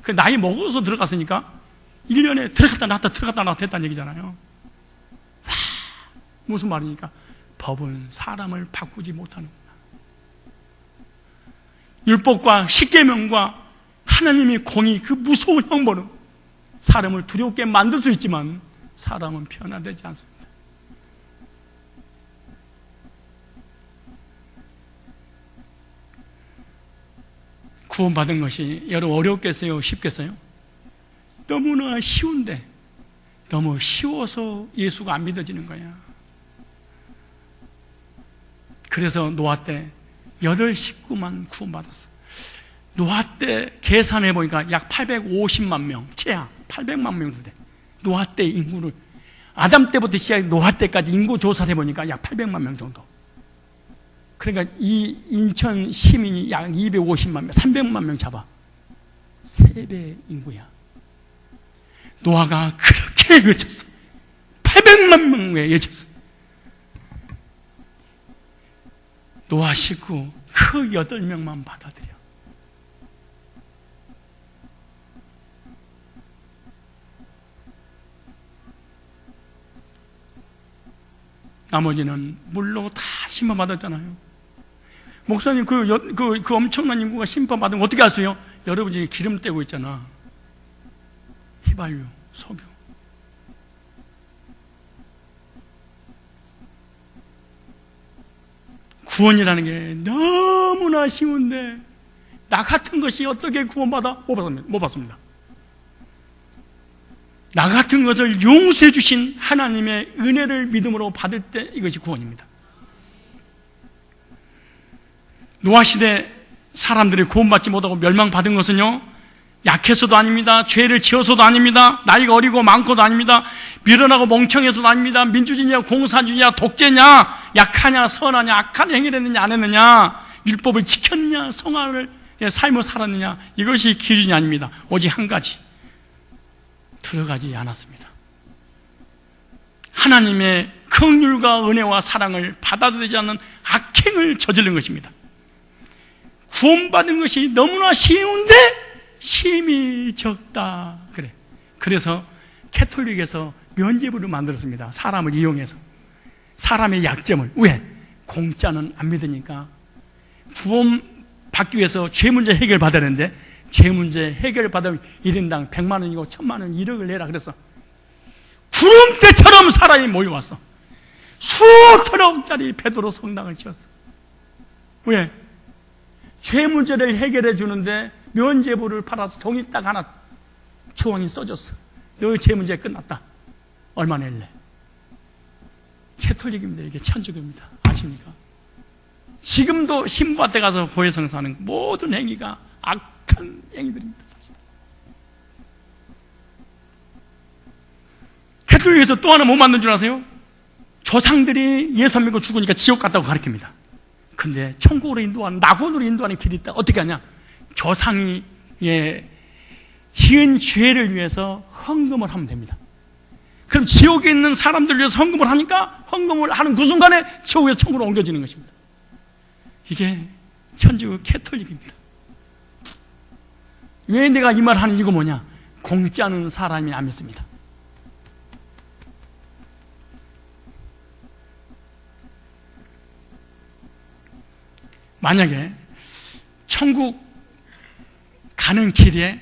그 나이 먹어서 들어갔으니까 1년에 들어갔다 나왔다 들어갔다 나왔다 했다는 얘기잖아요. 무슨 말이니까 법은 사람을 바꾸지 못하는구나. 율법과 십계명과 하나님의 공의, 그 무서운 형벌은 사람을 두렵게 만들 수 있지만 사람은 변화되지 않습니다. 구원받은 것이 여러분 어렵겠어요? 쉽겠어요? 너무나 쉬운데 너무 쉬워서 예수가 안 믿어지는 거야. 그래서 노아 때 8식구만 구원받았어. 노아 때 계산해 보니까 약 850만 명, 최하 800만 명 정도 돼. 노아 때 인구를 아담 때부터 시작해 노아 때까지 인구 조사를 해 보니까 약 800만 명 정도. 그러니까 이 인천 시민이 약 250만 명, 300만 명 잡아. 3배 인구야. 노아가 그렇게 외쳤어. 800만 명에 외쳤어. 노아 식구 그 8명만 받아들여. 나머지는 물로 다 심판받았잖아요. 목사님 그 엄청난 인구가 심판받으면 어떻게 하세요? 여러분 지금 기름 떼고 있잖아. 휘발유, 석유. 구원이라는 게 너무나 쉬운데 나 같은 것이 어떻게 구원받아? 못 받습니다. 나 같은 것을 용서해 주신 하나님의 은혜를 믿음으로 받을 때 이것이 구원입니다. 노아 시대 사람들이 구원받지 못하고 멸망받은 것은요, 약해서도 아닙니다. 죄를 지어서도 아닙니다. 나이가 어리고 많고도 아닙니다. 미련하고 멍청해서도 아닙니다. 민주주의냐 공산주의냐 독재냐 약하냐 선하냐 악한 행위를 했느냐 안 했느냐 율법을 지켰냐 성화를 삶을 살았느냐 이것이 기준이 아닙니다. 오직 한 가지, 들어가지 않았습니다. 하나님의 긍휼과 은혜와 사랑을 받아들이지 않는 악행을 저지른 것입니다. 구원받은 것이 너무나 쉬운데 힘이 적다. 그래서 캐톨릭에서 면죄부를 만들었습니다. 사람을 이용해서. 사람의 약점을. 왜? 공짜는 안 믿으니까. 구원받기 위해서 죄 문제 해결 받아야 되는데 죄 문제 해결 받으면 1인당 100만 원이고 1000만 원 1억을 내라 그랬어. 구름대처럼 사람이 모여왔어. 수천억짜리 베드로 성당을 지었어. 왜? 죄 문제를 해결해 주는데 면죄부를 팔아서 종이 딱 하나 교황이 써줬어. 너의 죄 문제 끝났다. 얼마 낼래? 캐톨릭입니다. 이게 천주교입니다. 아십니까? 지금도 신부한테 가서 고해성사하는 모든 행위가 악한 행위들입니다. 사실. 캐톨릭에서 또 하나 뭐 만든 줄 아세요? 조상들이 예수 믿고 죽으니까 지옥 갔다고 가르칩니다. 근데 천국으로 인도하는, 낙원으로 인도하는 길이 있다. 어떻게 하냐? 조상이 지은 죄를 위해서 헌금을 하면 됩니다. 그럼 지옥에 있는 사람들 위해서 헌금을 하니까 헌금을 하는 그 순간에 지옥에서 천국으로 옮겨지는 것입니다. 이게 천주교 캐톨릭입니다. 왜 내가 이 말 하는 이유가 뭐냐? 공짜는 사람이 안 믿습니다. 만약에 천국 가는 길에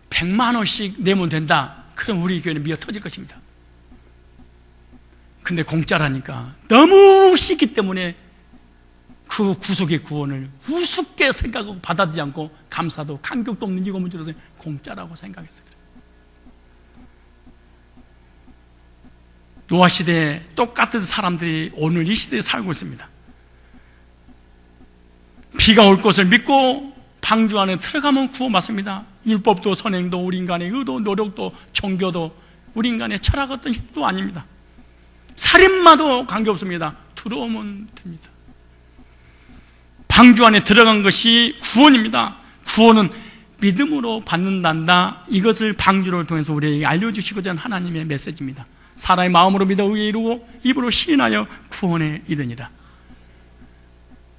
100만 원씩 내면 된다, 그럼 우리 교회는 미어 터질 것입니다. 근데 공짜라니까 너무 쉽기 때문에 그 구속의 구원을 우습게 생각하고 받아들이지 않고 감사도 감격도 없는 이거 문제로서 공짜라고 생각했어요. 노아 시대에 똑같은 사람들이 오늘 이 시대에 살고 있습니다. 비가 올 것을 믿고 방주 안에 들어가면 구원받습니다. 율법도 선행도 우리 인간의 의도, 노력도, 종교도 우리 인간의 철학 어떤 힘도 아닙니다. 살인마도 관계없습니다. 들어오면 됩니다. 방주 안에 들어간 것이 구원입니다. 구원은 믿음으로 받는단다. 이것을 방주를 통해서 우리에게 알려주시고자 하는 하나님의 메시지입니다. 사람의 마음으로 믿어 의에 이루고 입으로 시인하여 구원에 이르니라.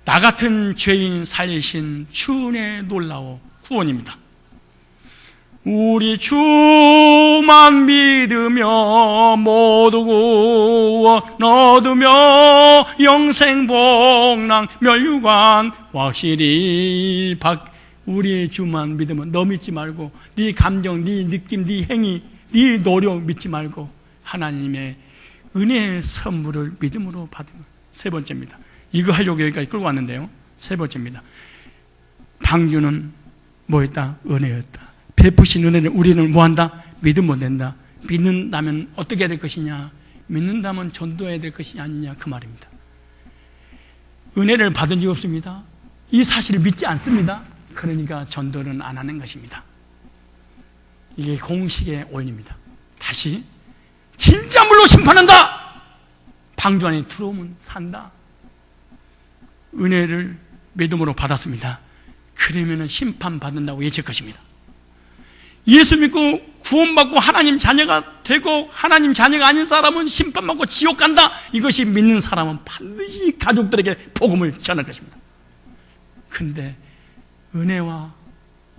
나 같은 죄인 살리신 주의 놀라워 구원입니다. 우리 주만 믿으며 모두 구원 얻으며 영생복랑 멸류관 확실히 우리 주만 믿으면 너 믿지 말고 네 감정, 네 느낌, 네 행위, 네 노력 믿지 말고 하나님의 은혜의 선물을 믿음으로 받으면. 세 번째입니다. 이거 하려고 여기까지 끌고 왔는데요, 세 번째입니다. 방주는 뭐였다? 은혜였다. 베푸신 은혜를 우리는 뭐한다? 믿으면 된다. 믿는다면 어떻게 해야 될 것이냐? 믿는다면 전도해야 될 것이 아니냐, 그 말입니다. 은혜를 받은 적이 없습니다. 이 사실을 믿지 않습니다. 그러니까 전도는 안 하는 것입니다. 이게 공식의 원리입니다. 다시 진짜 물로 심판한다. 방주 안에 들어오면 산다. 은혜를 믿음으로 받았습니다. 그러면 심판받는다고 예측할 것입니다. 예수 믿고 구원받고 하나님 자녀가 되고 하나님 자녀가 아닌 사람은 심판받고 지옥 간다. 이것이 믿는 사람은 반드시 가족들에게 복음을 전할 것입니다. 그런데 은혜와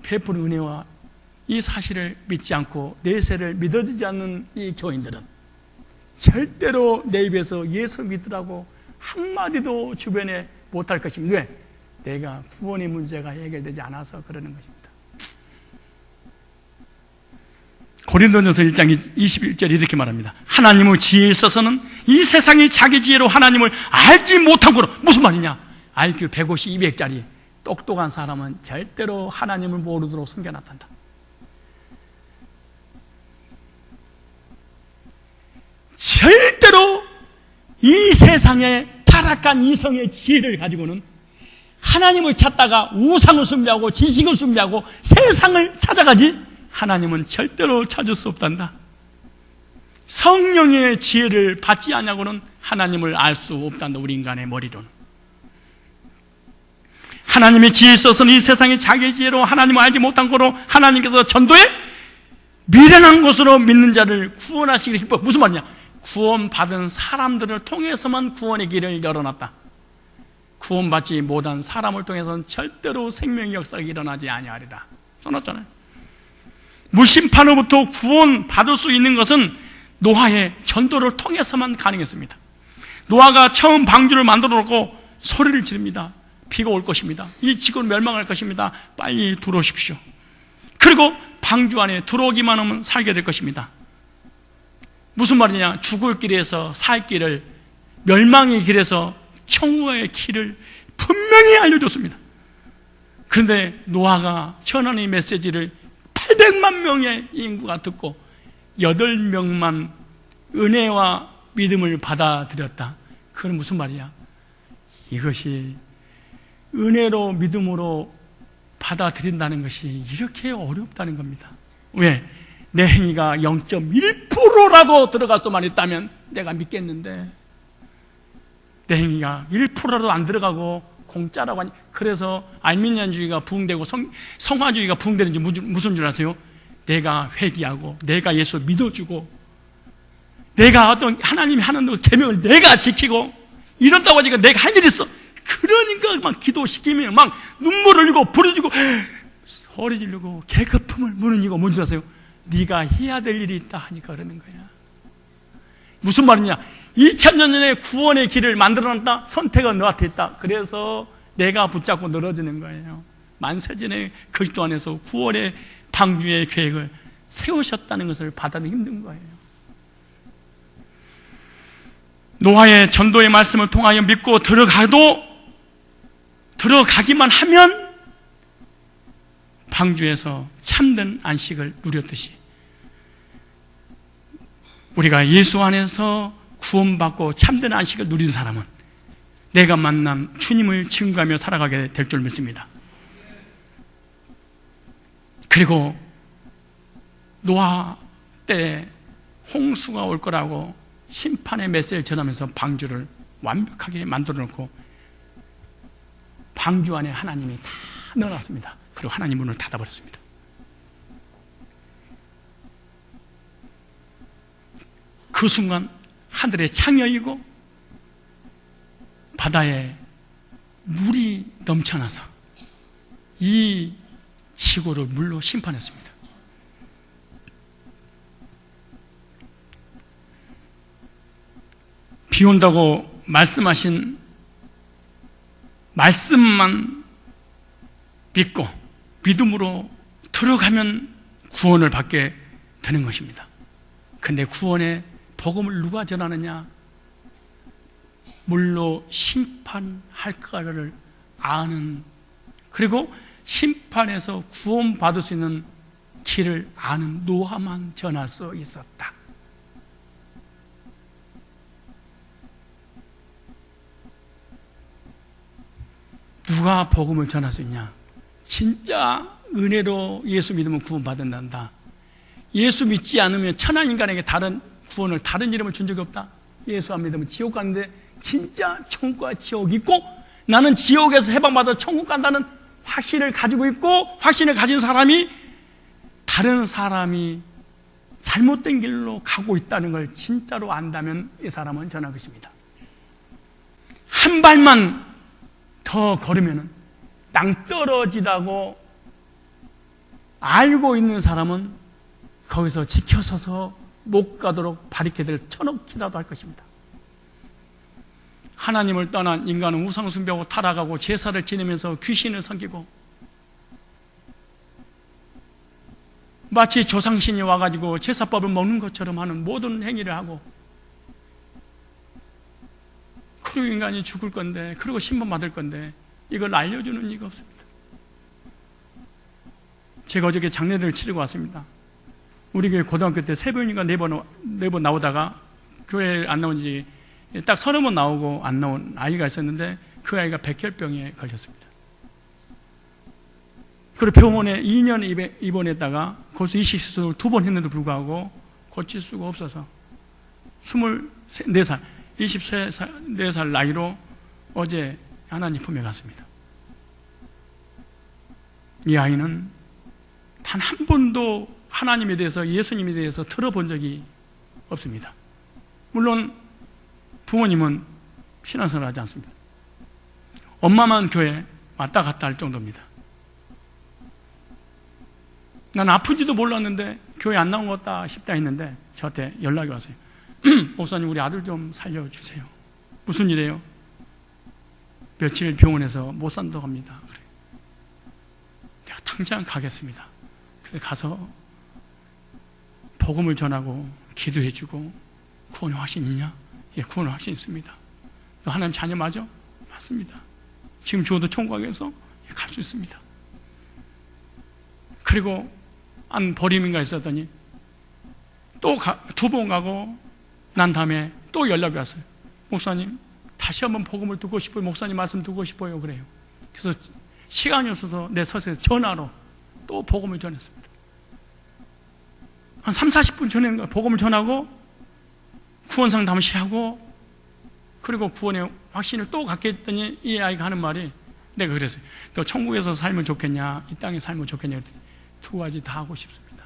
베푸는 은혜와 이 사실을 믿지 않고 내세를 믿어지지 않는 이 교인들은 절대로 내 입에서 예수 믿으라고 한마디도 주변에 못할 것입니다. 왜? 내가 구원의 문제가 해결되지 않아서 그러는 것입니다. 고린도전서 1장 21절 이렇게 말합니다. 하나님의 지혜에 있어서는 이 세상이 자기 지혜로 하나님을 알지 못한 거로. 무슨 말이냐? IQ 150, 200짜리 똑똑한 사람은 절대로 하나님을 모르도록 숨겨놨단다. 절대로 이 세상의 타락한 이성의 지혜를 가지고는 하나님을 찾다가 우상을 숭배하고 지식을 숭배하고 세상을 찾아가지 하나님은 절대로 찾을 수 없단다. 성령의 지혜를 받지 않냐고는 하나님을 알 수 없단다. 우리 인간의 머리로는. 하나님의 지혜에 있어서는 이 세상이 자기의 지혜로 하나님을 알지 못한 거로 하나님께서 전도에 미련한 것으로 믿는 자를 구원하시기를 기뻐. 무슨 말이냐? 구원받은 사람들을 통해서만 구원의 길을 열어놨다. 구원받지 못한 사람을 통해서는 절대로 생명의 역사가 일어나지 아니하리라 써놨잖아요. 무심판으로부터 구원받을 수 있는 것은 노아의 전도를 통해서만 가능했습니다. 노아가 처음 방주를 만들어 놓고 소리를 지릅니다. 비가 올 것입니다. 이 지구는 멸망할 것입니다. 빨리 들어오십시오. 그리고 방주 안에 들어오기만 하면 살게 될 것입니다. 무슨 말이냐? 죽을 길에서 살 길을, 멸망의 길에서 청구의 길을 분명히 알려줬습니다. 그런데 노아가 천원의 메시지를 800만 명의 인구가 듣고 8명만 은혜와 믿음을 받아들였다. 그건 무슨 말이야? 이것이 은혜로 믿음으로 받아들인다는 것이 이렇게 어렵다는 겁니다. 왜? 내 행위가 0.1%라도 들어가서만 있다면 내가 믿겠는데 내 행위가 1%라도 안 들어가고 공짜라고 하니. 그래서 알미니안주의가 부흥되고 성화주의가 부흥되는지 무슨 줄 아세요? 내가 회개하고 내가 예수 믿어주고 내가 어떤 하나님이 하는 계명을 내가 지키고 이런다고 하니까 내가 할 일이 있어. 그러니까 막 기도시키면 막 눈물 흘리고 부르짖고 소리 지르고 계급품을 무는 이유가 뭔지 아세요? 네가 해야 될 일이 있다 하니까 그러는 거야. 무슨 말이냐? 2000년 전에 구원의 길을 만들어놨다. 선택은 너한테 있다. 그래서 내가 붙잡고 늘어지는 거예요. 만세전의 그리스도 안에서 구원의 방주의 계획을 세우셨다는 것을 받아들이기 힘든 거예요. 노아의 전도의 말씀을 통하여 믿고 들어가기만 하면 방주에서 참된 안식을 누렸듯이 우리가 예수 안에서 구원받고 참된 안식을 누린 사람은 내가 만난 주님을 증거하며 살아가게 될 줄 믿습니다. 그리고 노아 때 홍수가 올 거라고 심판의 메시지를 전하면서 방주를 완벽하게 만들어 놓고 방주 안에 하나님이 다 넣어놨습니다. 그리고 하나님 문을 닫아버렸습니다. 그 순간 하늘에 창이 열리고 바다에 물이 넘쳐나서 이 지구를 물로 심판했습니다. 비 온다고 말씀하신 말씀만 믿고 믿음으로 들어가면 구원을 받게 되는 것입니다. 근데 구원의 복음을 누가 전하느냐? 물로 심판할까를 아는, 그리고 심판에서 구원받을 수 있는 길을 아는 노아만 전할 수 있었다. 누가 복음을 전할 수 있냐? 진짜 은혜로 예수 믿으면 구원받는단다. 예수 믿지 않으면 천한 인간에게 다른 구원을, 다른 이름을 준 적이 없다. 예수 안 믿으면 지옥 가는데 진짜 천국과 지옥이 있고 나는 지옥에서 해방받아 천국 간다는 확신을 가지고 있고, 확신을 가진 사람이 다른 사람이 잘못된 길로 가고 있다는 걸 진짜로 안다면 이 사람은 전할 것입니다. 한 발만 더 걸으면 낭떠러지라고 알고 있는 사람은 거기서 지켜서서 못 가도록 바리케드를 쳐놓기라도 할 것입니다. 하나님을 떠난 인간은 우상 숭배하고 타락하고 제사를 지내면서 귀신을 섬기고 마치 조상신이 와가지고 제사법을 먹는 것처럼 하는 모든 행위를 하고, 그리고 인간이 죽을 건데, 그리고 신분받을 건데 이걸 알려주는 이가 없습니다. 제가 어저께 장례를 치르고 왔습니다. 우리 교회 고등학교 때 3번인가 4번 나오다가 교회에 안 나온 지 딱 30번 나오고 안 나온 아이가 있었는데 그 아이가 백혈병에 걸렸습니다. 그리고 병원에 2년 입원했다가 거기서 이식 수술을 2번 했는데도 불구하고 고칠 수가 없어서 24살, 24살 나이로 어제 하나님 품에 갔습니다. 이 아이는 단 한 번도 하나님에 대해서, 예수님에 대해서 들어본 적이 없습니다. 물론 부모님은 신앙생활을 하지 않습니다. 엄마만 교회 왔다 갔다 할 정도입니다. 난 아픈지도 몰랐는데 교회 안 나온 것 같다 싶다 했는데 저한테 연락이 왔어요. 목사님, 우리 아들 좀 살려주세요. 무슨 일이에요? 며칠 병원에서 못 산다고 합니다. 그래. 내가 당장 가겠습니다. 그래 가서 복음을 전하고 기도해주고, 구원의 확신 있냐? 예, 구원의 확신 있습니다. 너 하나님 자녀 맞아? 맞습니다. 지금 죽어도 천국 가겠어? 예, 갈 수 있습니다. 그리고 한 버림인가 있었더니 또 2번 가고 난 다음에 또 연락이 왔어요. 목사님, 다시 한번 복음을 듣고 싶어요. 목사님 말씀 듣고 싶어요. 그래요. 그래서 시간이 없어서 내 서세에서 전화로 또 복음을 전했습니다. 한 30-40분 전에 복음을 전하고 구원상 담시하고, 그리고 구원의 확신을 또 갖게 했더니 이 아이가 하는 말이, 내가 그랬어요. 너 천국에서 살면 좋겠냐, 이 땅에 살면 좋겠냐 그랬더니 2가지 다 하고 싶습니다.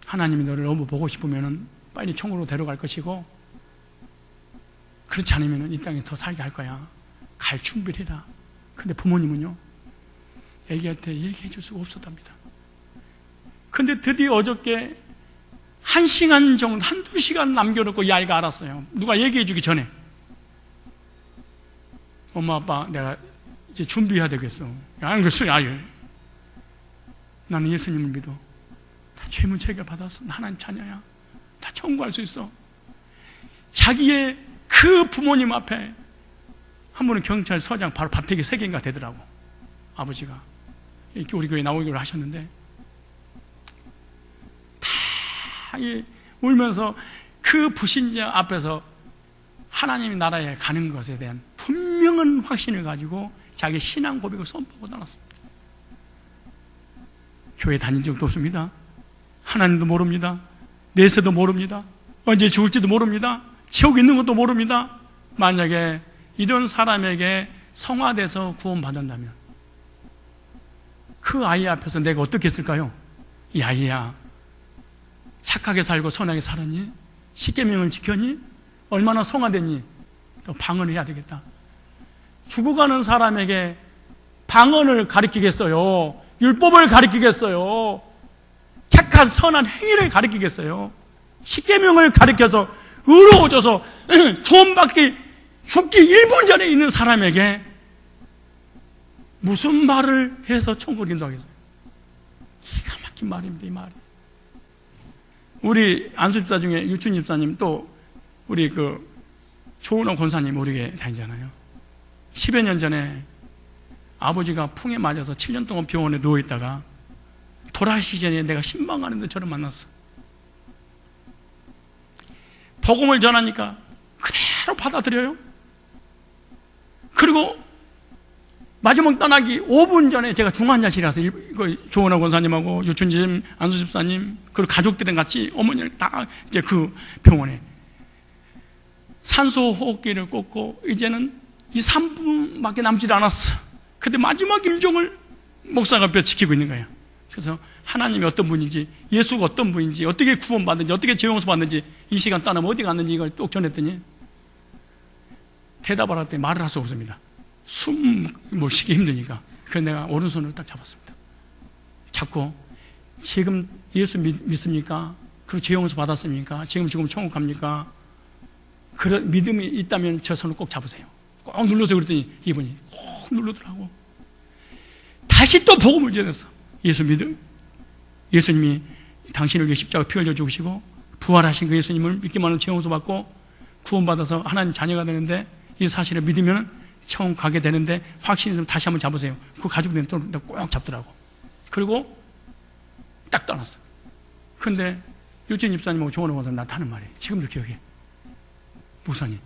하나님이 너를 너무 보고 싶으면 빨리 천국으로 데려갈 것이고, 그렇지 않으면 이 땅에 더 살게 할 거야. 갈 준비를 해라. 근데 부모님은요, 애기한테 얘기해 줄 수가 없었답니다. 근데 드디어 어저께 1시간 정도, 1~2시간 남겨놓고 이 아이가 알았어요. 누가 얘기해 주기 전에. 엄마, 아빠, 내가 이제 준비해야 되겠어. 안 그랬어요, 아유. 나는 예수님을 믿어. 다 죄문제 해결 받았어. 나 하나님 자녀야. 다 청구할 수 있어. 자기의 그 부모님 앞에 한 번은 경찰서장 바로 밥테기 3개인가 되더라고. 아버지가. 이렇게 우리 교회 나오기로 하셨는데 다 울면서 그 불신자 앞에서 하나님의 나라에 가는 것에 대한 분명한 확신을 가지고 자기 신앙 고백을 선포하고 나눴습니다. 교회 다닌 적도 없습니다. 하나님도 모릅니다. 내세도 모릅니다. 언제 죽을지도 모릅니다. 지옥에 있는 것도 모릅니다. 만약에 이런 사람에게 성화돼서 구원받는다면 그 아이 앞에서 내가 어떻게 했을까요? 이 아이야, 착하게 살고 선하게 살았니? 십계명을 지켰니? 얼마나 성화됐니? 또 방언을 해야 되겠다. 죽어가는 사람에게 방언을 가르치겠어요? 율법을 가르치겠어요? 착한 선한 행위를 가르치겠어요? 십계명을 가르쳐서 의로워져서 구원받기 죽기 1분 전에 있는 사람에게 무슨 말을 해서 천국을 인도하겠어요? 기가 막힌 말입니다, 이 말이. 우리 안수집사 중에 유춘 집사님, 또 우리 그 조은호 권사님 우리 교회 다니잖아요. 10여 년 전에 아버지가 풍에 맞아서 7년 동안 병원에 누워있다가 돌아가시기 전에 내가 신방하는데 저를 만났어. 복음을 전하니까 그대로 받아들여요. 그리고 마지막 떠나기 5분 전에 제가 중환자실에 가서 조은호 권사님하고 유춘집 안수집사님 그리고 가족들이랑 같이 어머니를 다 이제 그 병원에 산소 호흡기를 꽂고 이제는 2~3분밖에 남지 않았어. 근데 마지막 임종을 목사가 옆에 지키고 있는 거예요. 그래서 하나님이 어떤 분인지, 예수가 어떤 분인지, 어떻게 구원받는지, 어떻게 죄용서 받는지, 이 시간 떠나면 어디 갔는지 이걸 또 전했더니 대답을 할 때 말을 할 수 없습니다. 숨 못 쉬기 힘드니까. 그래서 내가 오른손을 딱 잡았습니다. 잡고 지금 예수 믿습니까? 그리고 죄용서 받았습니까? 지금 죽으면 천국 갑니까? 그런 믿음이 있다면 저 손을 꼭 잡으세요. 꼭 눌러서 그랬더니 이분이 꼭 누르더라고. 다시 또 복음을 전했어. 예수 믿음, 예수님이 당신을 위해 십자가 피 흘려 죽으시고 부활하신 그 예수님을 믿기만 하면 죄용서 받고 구원받아서 하나님 자녀가 되는데 이 사실을 믿으면 천국 가게 되는데 확신이 있으면 다시 한번 잡으세요. 그 가족들은 또 꼭 잡더라고. 그리고 딱 떠났어. 근데 유진 집사님하고 조원호 권사님 나한테 하는 말이에요. 지금도 기억해. 목사님,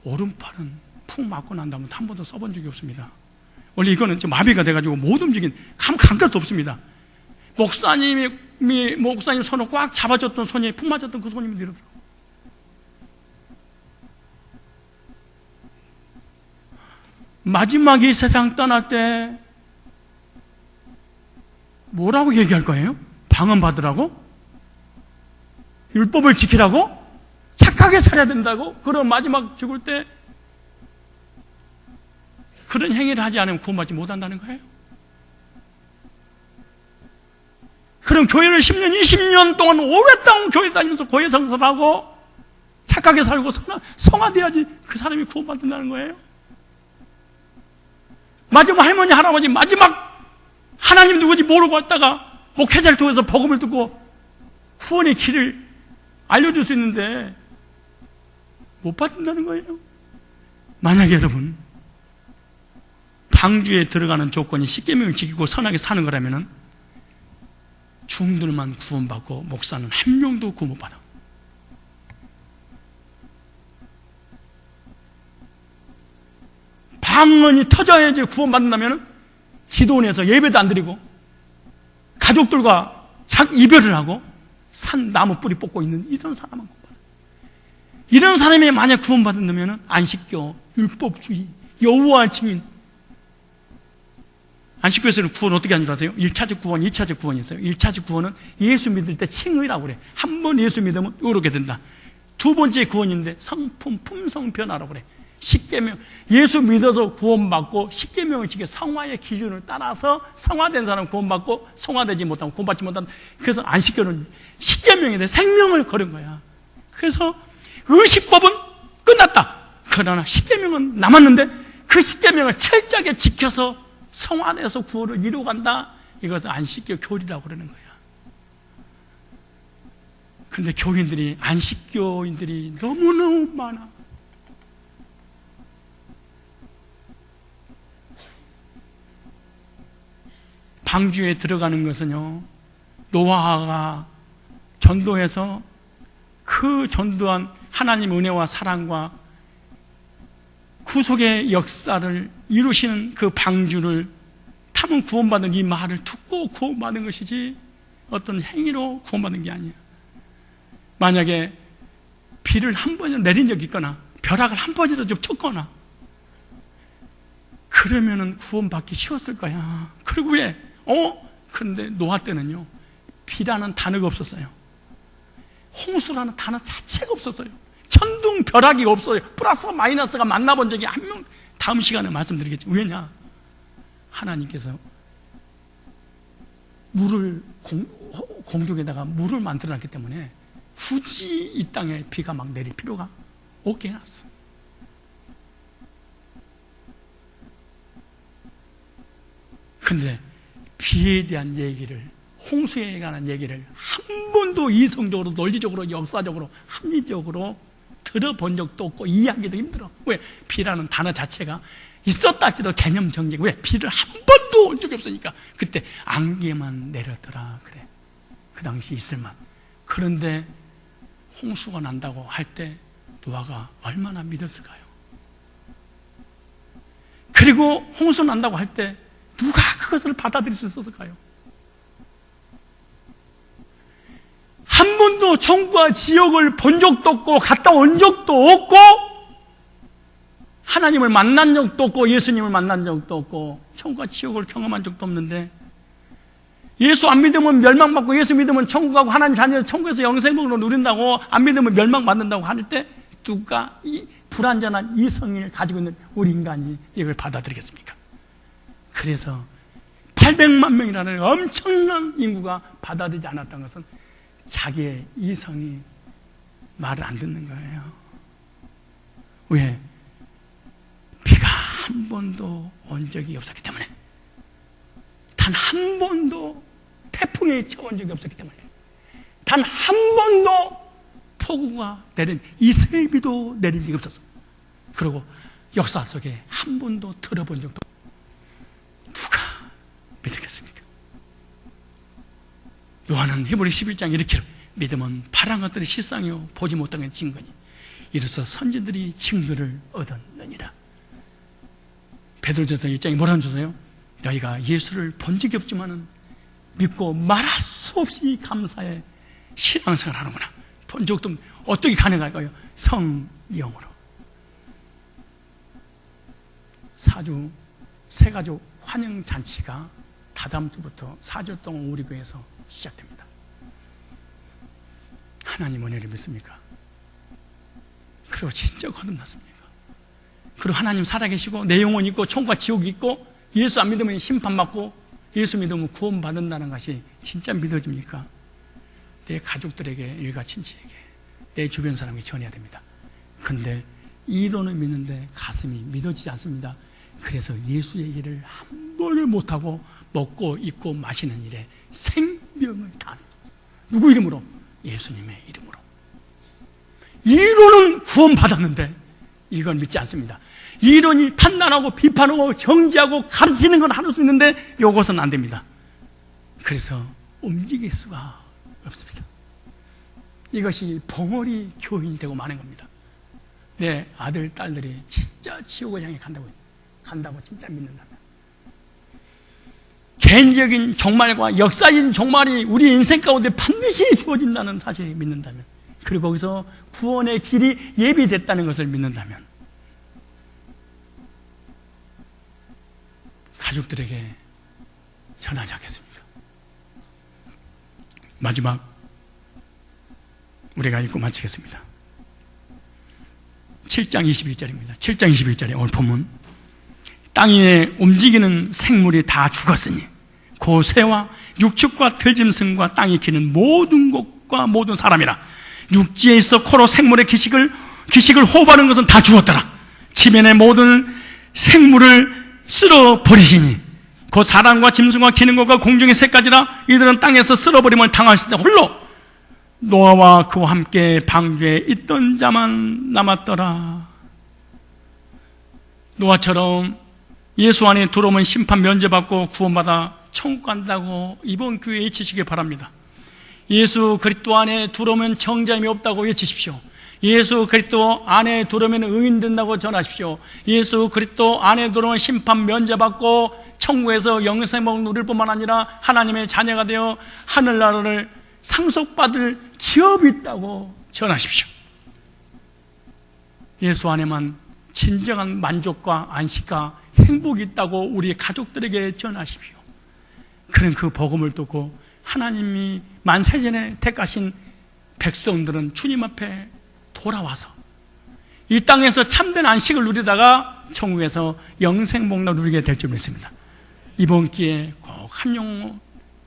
오른팔은 푹 맞고 난 다음에 한 번도 써본 적이 없습니다. 원래 이거는 좀 마비가 돼가지고 못 움직인 감각도 없습니다. 목사님 손을 꽉 잡아줬던 손이 푹 맞았던 그 손이 이러더라고요. 마지막 이 세상 떠날 때 뭐라고 얘기할 거예요? 방언 받으라고? 율법을 지키라고? 착하게 살아야 된다고? 그런 마지막 죽을 때 그런 행위를 하지 않으면 구원받지 못한다는 거예요? 그럼 교회를 10년, 20년 동안 오랫동안 교회 다니면서 고해성사하고 착하게 살고 성화돼야지 그 사람이 구원받는다는 거예요? 마지막 할머니, 할아버지 마지막 하나님 누구지 모르고 왔다가 목회자를 통해서 복음을 듣고 구원의 길을 알려줄 수 있는데 못 받는다는 거예요? 만약에 여러분 방주에 들어가는 조건이 십계명을 지키고 선하게 사는 거라면 중들만 구원받고 목사는 한 명도 구원 못 받아. 방언이 터져야지 구원받는다면 기도원에서 예배도 안 드리고 가족들과 이별을 하고 산 나무 뿌리 뽑고 있는 이런 사람만 구원받아. 이런 사람이 만약 구원받는다면 안식교, 율법주의, 여호와 증인. 안식교에서는 구원 어떻게 하는 줄 아세요? 1차적 구원, 2차적 구원이 있어요. 1차적 구원은 예수 믿을 때 칭의라고 그래. 한 번 예수 믿으면 의롭게 된다. 두 번째 구원인데 성품, 품성 변화라고 그래. 십계명, 예수 믿어서 구원받고 십계명을 지켜 성화의 기준을 따라서 성화된 사람은 구원받고 성화되지 못하면 구원받지 못한다. 그래서 안식교는 십계명에 대해 생명을 걸은 거야. 그래서 의식법은 끝났다. 그러나 십계명은 남았는데 그 십계명을 철저하게 지켜서 성화돼서 구원을 이루어간다. 이것을 안식교 교리라고 그러는 거야. 근데 교인들이, 안식교인들이 너무너무 많아. 방주에 들어가는 것은요, 노아가 전도해서 그 전도한 하나님의 은혜와 사랑과 구속의 역사를 이루시는 그 방주를 타면 구원받는 이 말을 듣고 구원받은 것이지 어떤 행위로 구원받는 게 아니야. 만약에 비를 한 번이라도 내린 적이 있거나 벼락을 한 번이라도 좀 쳤거나 그러면은 구원받기 쉬웠을 거야. 그리고 왜? 그런데 노아 때는요, 비라는 단어가 없었어요. 홍수라는 단어 자체가 없었어요. 천둥 벼락이 없어요. 플러스와 마이너스가 만나본 적이 한 명, 다음 시간에 말씀드리겠죠. 왜냐? 하나님께서 물을 공중에다가 물을 만들어놨기 때문에 굳이 이 땅에 비가 막 내릴 필요가 없게 해놨어. 그런데 비에 대한 얘기를, 홍수에 관한 얘기를 한 번도 이성적으로, 논리적으로, 역사적으로, 합리적으로 들어본 적도 없고 이해하기도 힘들어. 왜? 비라는 단어 자체가 있었다 할지라도 개념 정리가, 왜? 비를 한 번도 온 적이 없으니까. 그때 안개만 내렸더라 그래. 그 당시 있을만. 그런데 홍수가 난다고 할 때 노아가 얼마나 믿었을까요? 그리고 홍수 난다고 할 때 누가 그것을 받아들일 수 있었을까요? 한 번도 천국과 지옥을 본 적도 없고 갔다 온 적도 없고 하나님을 만난 적도 없고 예수님을 만난 적도 없고 천국과 지옥을 경험한 적도 없는데, 예수 안 믿으면 멸망받고 예수 믿으면 천국 가고 하나님 자녀를 천국에서 영생으로 누린다고, 안 믿으면 멸망받는다고 할 때 누가 이 불완전한 이성을 가지고 있는 우리 인간이 이걸 받아들이겠습니까? 그래서 800만 명이라는 엄청난 인구가 받아들이지 않았던 것은 자기의 이성이 말을 안 듣는 거예요. 왜? 비가 한 번도 온 적이 없었기 때문에, 단 한 번도 태풍이 쳐온 적이 없었기 때문에, 단 한 번도 폭우가 내린, 이슬비도 내린 적이 없었어. 그리고 역사 속에 한 번도 들어본 적도 누가 믿겠습니까? 요한은 히브리 11장 이렇게, 믿음은 바란 것들의 실상이요 보지 못한 것의 증거니 이로써 선지들이 증거를 얻었느니라. 베드로전서 1장에 뭐라는 주세요? 너희가 예수를 본 적이 없지만은 믿고 말할 수 없이 감사해 신앙생활 하는구나. 본 적도 어떻게 가능할까요? 성령으로. 사주 세가족 환영잔치가 다다음 주부터 4주 동안 우리 교회에서 시작됩니다. 하나님 은혜를 믿습니까? 그리고 진짜 거듭났습니까? 그리고 하나님 살아계시고 내 영혼이 있고 천국과 지옥이 있고 예수 안 믿으면 심판받고 예수 믿으면 구원받는다는 것이 진짜 믿어집니까? 내 가족들에게, 일가 친지에게, 내 주변 사람에게 전해야 됩니다. 그런데 이론을 믿는데 가슴이 믿어지지 않습니다. 그래서 예수 얘기를 한 번을 못하고 먹고 입고 마시는 일에 생명을 다하는, 누구 이름으로? 예수님의 이름으로. 이론은 구원받았는데 이건 믿지 않습니다. 이론이 판단하고 비판하고 정지하고 가르치는 건 할 수 있는데 이것은 안 됩니다. 그래서 움직일 수가 없습니다. 이것이 벙어리 교인이 되고 마는 겁니다. 내 아들, 딸들이 진짜 지옥을 향해 간다고 진짜 믿는다면, 개인적인 종말과 역사적인 종말이 우리 인생 가운데 반드시 주어진다는 사실을 믿는다면, 그리고 거기서 구원의 길이 예비됐다는 것을 믿는다면, 가족들에게 전하지 않겠습니까? 마지막 우리가 읽고 마치겠습니다. 7장 21절입니다. 7장 21절에 오늘 본문. 땅 위에 움직이는 생물이 다 죽었으니 그 새와 육축과 들짐승과 땅에 기는 모든 것과 모든 사람이라. 육지에 있어 코로 생물의 기식을 호흡하는 것은 다 죽었더라. 지면의 모든 생물을 쓸어버리시니 그 사람과 짐승과 기는 것과 공중의 새까지라. 이들은 땅에서 쓸어버림을 당하였을 때 홀로 노아와 그와 함께 방주에 있던 자만 남았더라. 노아처럼 예수 안에 들어오면 심판 면제받고 구원받아 천국 간다고 이번 교회에 외치시기 바랍니다. 예수 그리스도 안에 들어오면 정죄함이 없다고 외치십시오. 예수 그리스도 안에 들어오면 의인 된다고 전하십시오. 예수 그리스도 안에 들어오면 심판 면제받고 천국에서 영생을 누릴 뿐만 아니라 하나님의 자녀가 되어 하늘나라를 상속받을 기업이 있다고 전하십시오. 예수 안에만 진정한 만족과 안식과 행복이 있다고 우리 가족들에게 전하십시오. 그런 그 복음을 듣고 하나님이 만세전에 택하신 백성들은 주님 앞에 돌아와서 이 땅에서 참된 안식을 누리다가 천국에서 영생복락을 누리게 될 줄 믿습니다. 이번 기회에 꼭 한 영혼,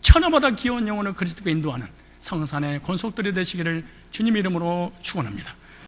천하보다 귀한 영혼을 그리스도께 인도하는 성산의 권속들이 되시기를 주님 이름으로 축원합니다.